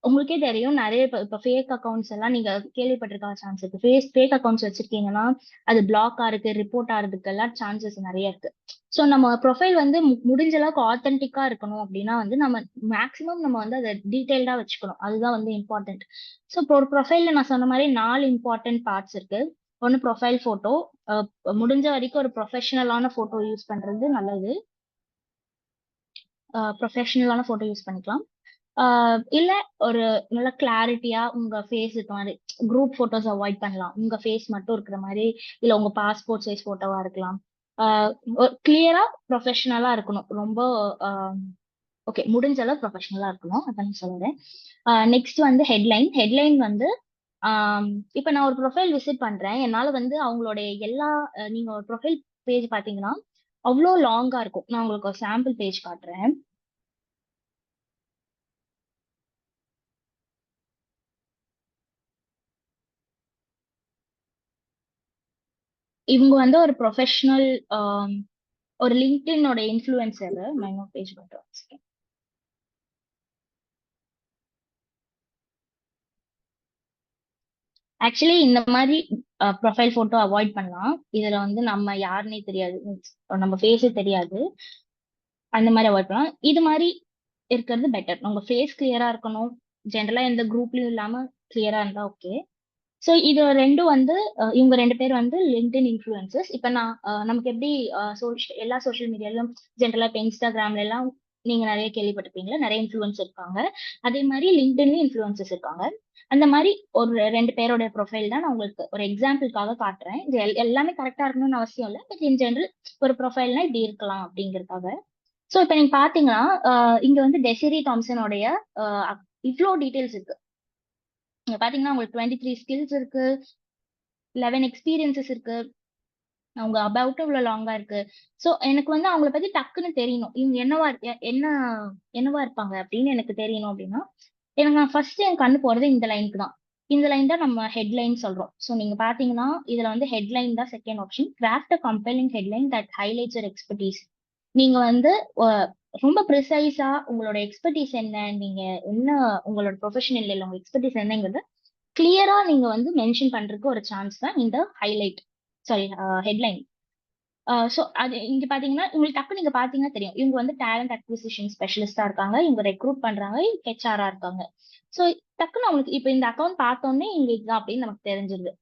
உங்களுக்கே தெரியும். நிறைய இப்போ ஃபேக் அக்கௌண்ட்ஸ் எல்லாம் நீங்க கேள்விப்பட்டிருக்க சான்ஸ் இருக்கு. ஃபேக் அக்கௌண்ட்ஸ் வச்சிருக்கீங்கன்னா அது பிளாக் ஆகுது, ரிப்போர்ட் ஆகிறதுக்கு எல்லாம் சான்சஸ் நிறைய இருக்கு. ஸோ நம்ம ப்ரொஃபைல் வந்து முடிஞ்ச அளவுக்கு ஆத்தென்டிக்கா இருக்கணும் அப்படின்னா வந்து நம்ம மேக்ஸிமம் நம்ம வந்து அதை டீடைல்டா வச்சுக்கணும். அதுதான் வந்து இம்பார்ட்டன்ட். ஸோ ஒரு ப்ரொஃபைல்ல நான் சொன்ன மாதிரி 4 இம்பார்ட்டன்ட் பார்ட்ஸ் இருக்கு. ஒன்று ப்ரொஃபைல் போட்டோ. முடிஞ்ச வரைக்கும் ஒரு ப்ரொஃபஷனலான போட்டோ யூஸ் பண்றது நல்லது. ப்ரொஃபஷனலான போட்டோ யூஸ் பண்ணிக்கலாம். இல்ல ஒரு நல்ல கிளாரிட்டியா உங்க ஃபேஸ் இருக்க மாதிரி குரூப் போட்டோஸ் அவாய்ட் பண்ணலாம். உங்க ஃபேஸ் மட்டும் இருக்கிற மாதிரி, இல்ல உங்க பாஸ்போர்ட் சைஸ் போட்டோவா இருக்கலாம். கிளியரா ப்ரொஃபஷனலா இருக்கணும். ரொம்ப ஓகே, முடிஞ்ச அளவு ப்ரொஃபஷனலா இருக்கணும். அதான் சொல்றேன். நெக்ஸ்ட் வந்து ஹெட்லைன் வந்து இப்ப நான் ஒரு ப்ரொஃபைல் விசிட் பண்றேன். என்னால வந்து அவங்களுடைய எல்லா நீங்க ஒரு ப்ரொஃபைல் பேஜ் பாத்தீங்கன்னா அவ்வளோ லாங்கா இருக்கும். நான் உங்களுக்கு ஒரு சாம்பிள் பேஜ் காட்டுறேன். இவங்க வந்து ஒரு ப்ரொஃபஷனல் ஒரு லிங்க்டினோட இன்ஃப்ளூயன்சர். நான் இன்னும் பேஜ் பண்றேன். ஆக்சுவலி இந்த மாதிரி ப்ரொஃபைல் போட்டோ அவாய்ட் பண்ணலாம். இதுல வந்து நம்ம யாருன்னே தெரியாது, நம்ம ஃபேஸே தெரியாது. அந்த மாதிரி அவாய்ட் பண்ணலாம். இது மாதிரி இருக்கிறது பெட்டர். உங்க ஃபேஸ் கிளியரா இருக்கணும். ஜென்ரலா எந்த குரூப்லயும் இல்லாம கிளியரா இருந்தா ஓகே. ஸோ இது ரெண்டும் வந்து இவங்க 2 பேர் வந்து லிங்க்டின் இன்ஃப்ளூயன்சர்ஸ். இப்போ நான் நமக்கு எப்படி எல்லா சோஷியல் மீடியாலும் ஜென்ரலா இப்போ இன்ஸ்டாகிராம்ல எல்லாம் நீங்க நிறைய கேள்விப்பட்டிருப்பீங்களா, நிறைய இன்ஃப்ளூயன்ஸ் இருக்காங்க. அதே மாதிரி லிங்க்டின்லயும் இன்ஃப்ளூயன்சர்ஸ் இருக்காங்க. அந்த மாதிரி ஒரு 2 பேரோட ப்ரொஃபைல் தான் நான் உங்களுக்கு ஒரு எக்ஸாம்பிளுக்காக காட்டுறேன். இது எல்லாமே கரெக்டா இருக்கணும்னு அவசியம் இல்லை, பட் இன் ஜென்ரல் ஒரு ப்ரொஃபைல்னா இப்படி இருக்கலாம் அப்படிங்கிறதுக்காக. ஸோ இப்போ நீங்க பாத்தீங்கன்னா இங்க வந்து டெசிரி தாம்சனோடைய இவ்வளோ டீடைல்ஸ் இருக்கு. நீங்க பாத்தீங்கன்னா உங்களுக்கு 23 ஸ்கில்ஸ் இருக்கு, 11 எக்ஸ்பீரியன்சஸ் இருக்கு, அவங்க அபவுட் இவ்வளவு லாங்கா இருக்கு. ஸோ எனக்கு வந்து அவங்கள பத்தி டக்குன்னு தெரியணும், இவங்க என்னவா இருப்பாங்க அப்படின்னு எனக்கு தெரியணும். அப்படின்னா எனக்கு நான் ஃபர்ஸ்ட் என் கண்ணு போறது இந்த லைனுக்கு தான். இந்த லைன் தான் நம்ம ஹெட்லைன் சொல்றோம். ஸோ நீங்க பாத்தீங்கன்னா இதுல வந்து ஹெட்லைன் தான் second option. Craft a compelling headline that highlights your expertise. நீங்க வந்து ரொம்ப ப்ரிசைஸா உங்களோட எக்ஸ்பர்டீஸ் என்ன, நீங்க என்ன உங்களோட ப்ரொஃபஷனல் இல்லை உங்க எக்ஸ்பர்டீஸ் என்னங்கிறது கிளியரா நீங்க வந்து மென்ஷன் பண்றதுக்கு ஒரு சான்ஸ் தான் இந்த ஹைலைட், சாரி ஹெட்லைன். ஸோ அது இங்க பாத்தீங்கன்னா உங்களுக்கு டக்கு நீங்க பாத்தீங்கன்னா தெரியும், இவங்க வந்து டேலண்ட் அக்விசிஷன் ஸ்பெஷலிஸ்டா இருக்காங்க, இவங்க ரெக்ரூட் பண்றாங்க, ஹெச்ஆரா இருக்காங்க. ஸோ டக்குன்னு அவங்களுக்கு இப்போ இந்த அக்கௌண்ட் பார்த்தோன்னே இங்க இதுதான் அப்படின்னு நமக்கு தெரிஞ்சிருது.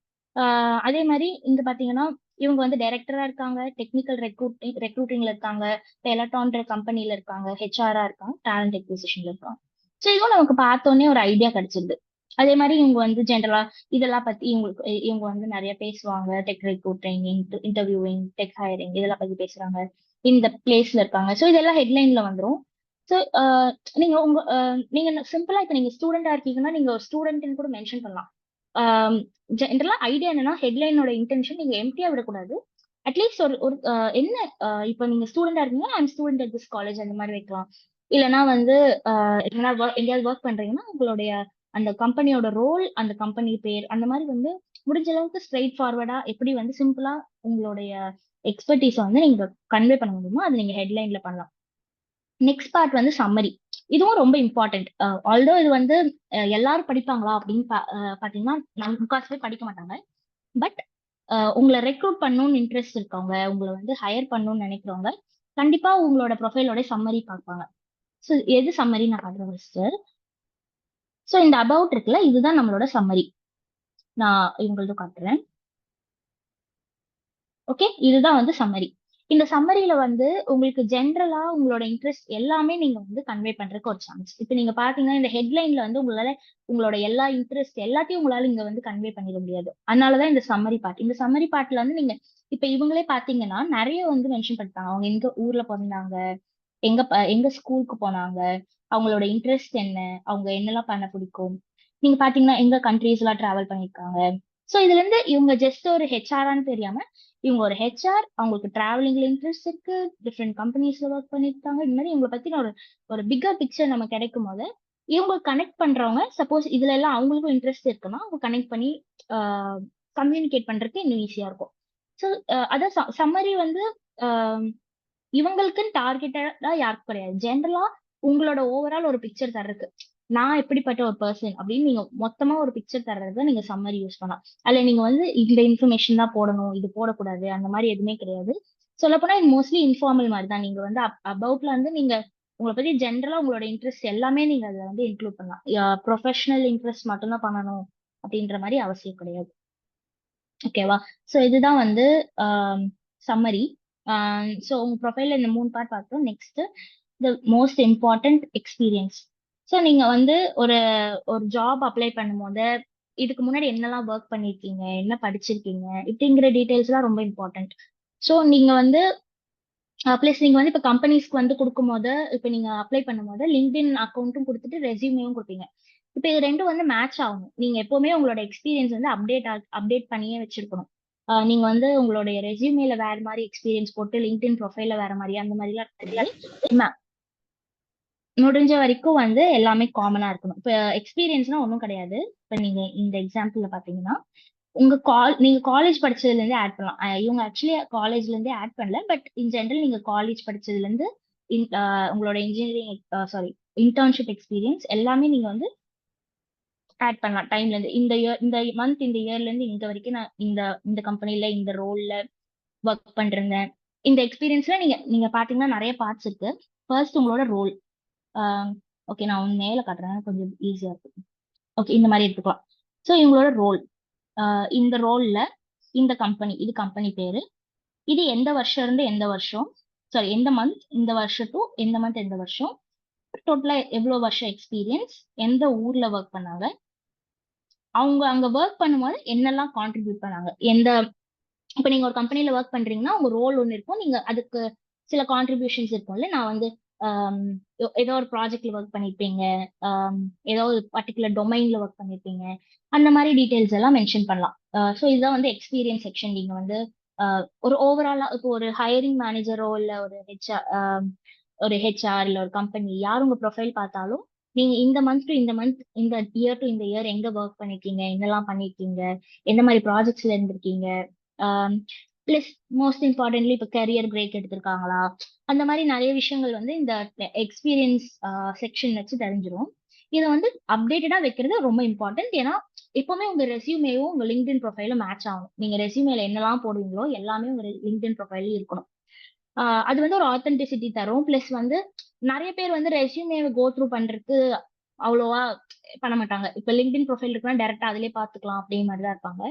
அதே மாதிரி இங்க பாத்தீங்கன்னா இவங்க வந்து டைரக்டரா இருக்காங்க, டெக்னிக்கல் ரெக்ரூட்டிங்ல இருக்காங்க, பெலட்டான்ற கம்பெனில இருக்காங்க, ஹெச்ஆரா இருக்காங்க, டேலண்ட் அக்விசிஷன்ல இருக்காங்க. ஸோ இதுவும் நமக்கு பார்த்தோன்னே ஒரு ஐடியா கிடைச்சிருது. அதே மாதிரி இவங்க வந்து ஜென்ரலா இதெல்லாம் பத்தி இவங்க வந்து நிறைய பேசுவாங்க. Tech recruiting, interviewing, tech hiring இதெல்லாம் பத்தி பேசுறாங்க. இந்த பிளேஸ்ல இருக்காங்க. ஸோ இதெல்லாம் ஹெட்லைன்ல வந்துரும். ஸோ நீங்க சிம்பிளா இப்ப நீங்க ஸ்டூடெண்டா இருக்கீங்கன்னா நீங்க ஒரு ஸ்டூடெண்ட்னு கூட மென்ஷன் பண்ணலாம். ஜென்ரலா ஐடியா என்னன்னா ஹெட்லைனோட இன்டென்ஷன் நீங்க எம்டியா விடக்கூடாது. அட்லீஸ்ட் ஒரு ஒரு என்ன இப்ப நீங்க ஸ்டூடெண்டா இருக்கீங்கன்னா I'm student at this college அந்த மாதிரி வைக்கலாம். இல்லைன்னா வந்து எங்கேயாவது ஒர்க் பண்றீங்கன்னா உங்களுடைய அந்த கம்பெனியோட ரோல், அந்த கம்பெனி பேர் அந்த மாதிரி வந்து முடிஞ்ச அளவுக்கு ஸ்ட்ரெயிட் ஃபார்வர்டா எப்படி வந்து சிம்பிளா உங்களுடைய எக்ஸ்பர்டீஸை வந்து நீங்க கன்வே பண்ண முடியுமோ அது நீங்க ஹெட்லைன்ல பண்ணலாம். நெக்ஸ்ட் பார்ட் வந்து சம்மரி. இதுவும் ரொம்ப இம்பார்ட்டன்ட். ஆல்தோ இது வந்து எல்லாரும் படிப்பாங்களா அப்படின்னு பாத்தீங்கன்னா முக்காசு பேர் படிக்க மாட்டாங்க. பட் உங்களை ரெக்ரூட் பண்ணணும்னு இன்ட்ரெஸ்ட் இருக்கவங்க, உங்களை வந்து ஹையர் பண்ணணும்னு நினைக்கிறவங்க கண்டிப்பா உங்களோட ப்ரொஃபைலோட சம்மரி பார்ப்பாங்க. ஸோ எது சம்மரி நான் காட்டுறேன் ஃபர்ஸ்ட். ஸோ இந்த அபவுட் இருக்குல்ல, இதுதான் நம்மளோட சம்மரி. நான் இவங்களது காட்டுறேன். ஓகே, இதுதான் வந்து சம்மரி. இந்த சம்மரியில வந்து உங்களுக்கு ஜென்ரலா உங்களோட இன்ட்ரெஸ்ட் எல்லாமே நீங்க வந்து கன்வே பண்றதுக்கு ஒரு சான்ஸ். இப்ப நீங்க பாத்தீங்கன்னா இந்த ஹெட்லைன்ல வந்து உங்களால உங்களோட எல்லா இன்ட்ரெஸ்ட் எல்லாத்தையும் உங்களால இங்க வந்து கன்வே பண்ணிட முடியாது. அதனாலதான் இந்த சம்மரி பார்ட். இந்த சம்மரி பார்ட்ல வந்து நீங்க இப்ப இவங்களே பாத்தீங்கன்னா நிறைய வந்து மென்ஷன் பண்ணிட்டாங்க. அவங்க எங்க ஊர்ல பிறந்தாங்க, எங்க ஸ்கூலுக்கு போனாங்க, அவங்களோட இன்ட்ரெஸ்ட் என்ன, அவங்க என்னெல்லாம் பண்ண பிடிக்கும். நீங்க பாத்தீங்கன்னா எங்க கண்ட்ரீஸ் எல்லாம் டிராவல் பண்ணிருக்காங்க. சோ இதுல இருந்து இவங்க ஜஸ்ட் ஒரு ஹெச்ஆரான்னு தெரியாம இவங்க ஒரு ஹெச்ஆர், அவங்களுக்கு டிராவலிங்ல இன்ட்ரெஸ்ட் இருக்கு, டிஃப்ரெண்ட் கம்பெனிஸ்ல ஒர்க் பண்ணிருக்காங்க. இந்த மாதிரி இவங்களை பத்தி ஒரு ஒரு பிக்கர் பிக்சர் நம்ம கிடைக்கும் போது இவங்க கனெக்ட் பண்றவங்க சப்போஸ் இதுல எல்லாம் அவங்களுக்கும் இன்ட்ரெஸ்ட் இருக்குன்னா அவங்க கனெக்ட் பண்ணி கம்யூனிகேட் பண்றதுக்கு இன்னும் ஈஸியா இருக்கும். ஸோ அதான் சம்மரி வந்து இவங்களுக்குன்னு டார்கெட்டடா யாருக்கும் கிடையாது. ஜென்ரலா உங்களோட ஓவரால் ஒரு பிக்சர் தர்றதுக்கு நான் எப்படிப்பட்ட ஒரு பர்சன் அப்படின்னு நீங்க மொத்தமா ஒரு பிக்சர் தர்றத நீங்க சம்மரி யூஸ் பண்ணலாம். அதுல நீங்க வந்து இந்த இன்ஃபர்மேஷன் தான் போடணும், இது போடக்கூடாது அந்த மாதிரி எதுவுமே கிடையாது. சொல்லப்போனா இது மோஸ்ட்லி இன்ஃபார்மல் மாதிரி தான். நீங்க வந்து அபவுட்ல வந்து நீங்க உங்களை பத்தி ஜென்ரலா உங்களோட இன்ட்ரெஸ்ட் எல்லாமே நீங்க அதுல வந்து இன்க்ளூட் பண்ணலாம். ப்ரொஃபஷனல் இன்ட்ரெஸ்ட் மட்டும்தான் பண்ணணும் அப்படின்ற மாதிரி அவசியம் கிடையாது. ஓகேவா? ஸோ இதுதான் வந்து சம்மரி. ஸோ உங்க ப்ரொஃபைல்ல இந்த 3 பார்ட் பார்த்தோம். Next the most important experience. So நீங்க வந்து ஒரு ஒரு ஜாப் அப்ளை பண்ணும்போது இதுக்கு முன்னாடி என்னெல்லாம் ஒர்க் பண்ணிருக்கீங்க, என்ன படிச்சிருக்கீங்க இப்படிங்கிற டீடைல்ஸ்லாம் ரொம்ப இம்பார்ட்டன்ட். ஸோ நீங்க வந்து பிளஸ் நீங்க வந்து இப்போ கம்பெனிஸ்க்கு வந்து கொடுக்கும்போது இப்போ நீங்க அப்ளை பண்ணும்போது லிங்க்டின் அக்கௌண்ட்டும் கொடுத்துட்டு ரெஸ்யூமேவும் கொடுப்பீங்க. இப்போ இது ரெண்டும் வந்து மேட்ச் ஆகணும். நீங்க எப்பவுமே உங்களோட எக்ஸ்பீரியன்ஸ் வந்து அப்டேட் பண்ணியே வச்சிருக்கணும். நீங்க வந்து உங்களுடைய ரெஸ்யூமேல வேற மாதிரி எக்ஸ்பீரியன்ஸ் போட்டு லிங்க்டின் ப்ரொஃபைல்ல வேற மாதிரி அந்த மாதிரிலாம் இருக்கக்கூடாது. முடிஞ்ச வரைக்கும் வந்து எல்லாமே காமனா இருக்கணும். இப்போ எக்ஸ்பீரியன்ஸ்னா ஒன்றும் கிடையாது. இப்போ நீங்க இந்த எக்ஸாம்பிள்ல பாத்தீங்கன்னா நீங்க காலேஜ் படிச்சதுல இருந்தே ஆட் பண்ணலாம். இவங்க ஆக்சுவலி காலேஜ்ல இருந்தே ஆட் பண்ணல. பட் இன் ஜென்ரல் நீங்க காலேஜ் படிச்சதுல இருந்து உங்களோட இன்ஜினியரிங் சாரி இன்டர்ன்ஷிப் எக்ஸ்பீரியன்ஸ் எல்லாமே நீங்க வந்து ஆட் பண்ணலாம். டைம்ல இருந்து இந்த இயர் இந்த மந்த் இந்த இயர்ல இருந்து இங்க வரைக்கும் நான் இந்த இந்த கம்பெனில இந்த ரோல்ல ஒர்க் பண்றேன். இந்த எக்ஸ்பீரியன்ஸ்ல நீங்க நீங்க பாத்தீங்கன்னா நிறைய பார்ட்ஸ் இருக்கு. ஃபர்ஸ்ட் உங்களோட ரோல். ஓகே, நான் உங்க மேல காட்டுறேன் கொஞ்சம் ஈஸியா இருக்கு. ஓகே, இந்த மாதிரி எடுத்துக்கலாம். ஸோ இவங்களோட ரோல், இந்த ரோல்ல இந்த கம்பெனி, இது கம்பெனி பேரு, இது எந்த வருஷம் இருந்து எந்த வருஷம், சாரி எந்த மந்த், இந்த வருஷம் டு எந்த மந்த் எந்த வருஷம், டோட்டலா எவ்வளவு வருஷம் எக்ஸ்பீரியன்ஸ், எந்த ஊர்ல ஒர்க் பண்ணாங்க, அவங்க அங்க ஒர்க் பண்ணும்போது என்னெல்லாம் கான்ட்ரிபியூட் பண்ணாங்க, எந்த இப்ப நீங்க ஒரு கம்பெனில ஒர்க் பண்றீங்கன்னா உங்க ரோல் ஒன்று இருக்கும். நீங்க அதுக்கு சில கான்ட்ரிபியூஷன்ஸ் இருக்கும்ல. நான் வந்து ஏதோ ஒரு ப்ராஜெக்ட்ல ஒர்க் பண்ணிருப்பீங்க, ஏதோ ஒரு பர்டிகுலர் டொமைன்ல ஒர்க் பண்ணிருப்பீங்க, அந்த மாதிரி டீடைல்ஸ் எல்லாம் மென்ஷன் பண்ணலாம். ஸோ இதுதான் வந்து எக்ஸ்பீரியன்ஸ் செக்ஷன். நீங்க வந்து ஒரு ஓவராலா இப்போ ஒரு ஹையரிங் மேனேஜரோ இல்ல ஒரு ஹெச்ஆர் இல்ல ஒரு கம்பெனி யார் உங்க ப்ரொஃபைல் பார்த்தாலும் நீங்க இந்த மந்த் டு இந்த மந்த், இந்த இயர் டு இந்த இயர் எங்க ஒர்க் பண்ணிருக்கீங்க, என்னெல்லாம் பண்ணிருக்கீங்க, எந்த மாதிரி ப்ராஜெக்ட்ஸ்ல இருந்திருக்கீங்க, பிளஸ் மோஸ்ட் இம்பார்ட்டன்ட்லி இப்போ கரியர் பிரேக் எடுத்திருக்காங்களா, அந்த மாதிரி நிறைய விஷயங்கள் வந்து இந்த எக்ஸ்பீரியன்ஸ் செக்ஷன் வச்சு தெரிஞ்சிடும். இதை வந்து அப்டேட்டடா வைக்கிறது ரொம்ப இம்பார்ட்டன்ட். ஏன்னா எப்பவுமே உங்க ரெஸ்யூமேவும் உங்க லிங்க்டின் ப்ரொஃபைலும் மேட்ச் ஆகும். நீங்க ரெஸ்யூமேல என்னெல்லாம் போடுவீங்களோ எல்லாமே உங்க லிங்க்டின் ப்ரொஃபைலும் இருக்கணும். அது வந்து ஒரு ஆத்தென்டிசிட்டி தரும். பிளஸ் வந்து நிறைய பேர் வந்து ரெஸ்யூமேவை கோ த்ரூ பண்றதுக்கு அவ்வளோவா பண்ண மாட்டாங்க. இப்ப லிங்க்டின் ப்ரொஃபைல் இருக்குன்னா டைரக்டா அதிலே பாத்துக்கலாம் அப்படிங்கிற மாதிரி தான் இருப்பாங்க.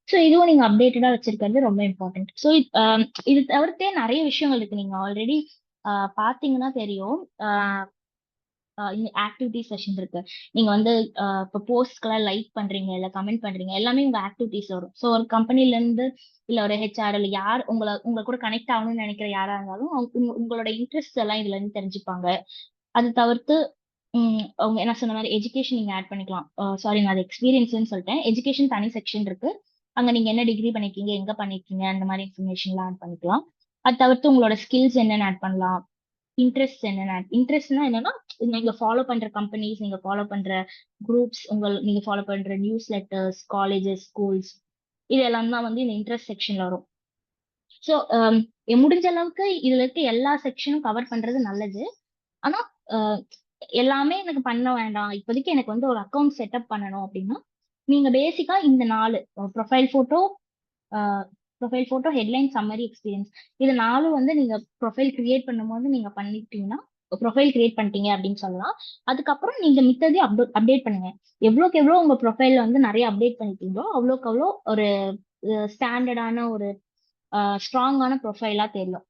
ஸோ இதுவும் நீங்க அப்டேட்டடா வச்சிருக்கிறது ரொம்ப இம்பார்ட்டன்ட். ஸோ இது தவிர்த்தே நிறைய விஷயங்கள் இருக்கு. நீங்க ஆல்ரெடி பாத்தீங்கன்னா தெரியும். ஆக்டிவிட்டி செஷன் இருக்கு. நீங்க வந்து இப்போ போஸ்ட்க்கெல்லாம் லைக் பண்றீங்க, இல்ல கமெண்ட் பண்றீங்க, எல்லாமே உங்க ஆக்டிவிட்டிஸ் வரும். ஸோ ஒரு கம்பெனில இருந்து இல்ல ஒரு ஹெச்ஆர் இல்ல யார் உங்க கூட கனெக்ட் ஆகணும்னு நினைக்கிற யாரா இருந்தாலும் உங்களோட இன்ட்ரெஸ்ட் எல்லாம் இதுல இருந்து தெரிஞ்சுப்பாங்க. அது தவிர்த்து அவங்க என்ன சொன்ன மாதிரி எஜுகேஷன் நீங்க ஆட் பண்ணிக்கலாம். சாரி, நான் அது எக்ஸ்பீரியன்ஸ்னு சொல்லிட்டேன். எஜுகேஷன் தனி செக்ஷன் இருக்கு. அங்க நீங்க என்ன டிகிரி பண்ணிருக்கீங்க, எங்க பண்ணிருக்கீங்க, அந்த மாதிரி இன்ஃபர்மேஷன்லாம் ஆட் பண்ணிக்கலாம். அது தவிர்த்து உங்களோட ஸ்கில்ஸ் என்னன்னு ஆட் பண்ணலாம். இன்ட்ரெஸ்ட் என்னன்னா, இன்ட்ரெஸ்ட்னா என்னன்னா, நீங்க ஃபாலோ பண்ற கம்பெனிஸ், நீங்க ஃபாலோ பண்ற குரூப்ஸ், நீங்க ஃபாலோ பண்ற நியூஸ் லெட்டர்ஸ், காலேஜஸ், ஸ்கூல்ஸ், இது எல்லாம் தான் வந்து இந்த இன்ட்ரெஸ்ட் செக்ஷன்ல வரும். ஸோ முடிஞ்ச அளவுக்கு இதுல இருக்க எல்லா செக்ஷனும் கவர் பண்றது நல்லது. ஆனா எல்லாமே எனக்கு பண்ண வேண்டாம், இப்போதைக்கு எனக்கு வந்து ஒரு அக்கௌண்ட் செட்டப் பண்ணணும் அப்படின்னா, நீங்க பேசிக்கா இந்த 4 profile photo, headline, summary, experience, இது 4 வந்து நீங்க ப்ரொஃபைல் கிரியேட் பண்ணும்போது நீங்க பண்ணிட்டீங்கன்னா, ப்ரொஃபைல் கிரியேட் பண்ணிட்டீங்க அப்படின்னு சொல்லலாம். அதுக்கப்புறம் நீங்க மித்ததையும் அப்டேட் பண்ணுங்க. எவ்வளோக்கு எவ்வளோ உங்க ப்ரொஃபைல் வந்து நிறைய அப்டேட் பண்ணிட்டீங்களோ அவ்வளோக்கு அவ்வளோ ஒரு ஸ்டாண்டர்டான ஒரு ஸ்ட்ராங்கான ப்ரொஃபைலா தெரியும்.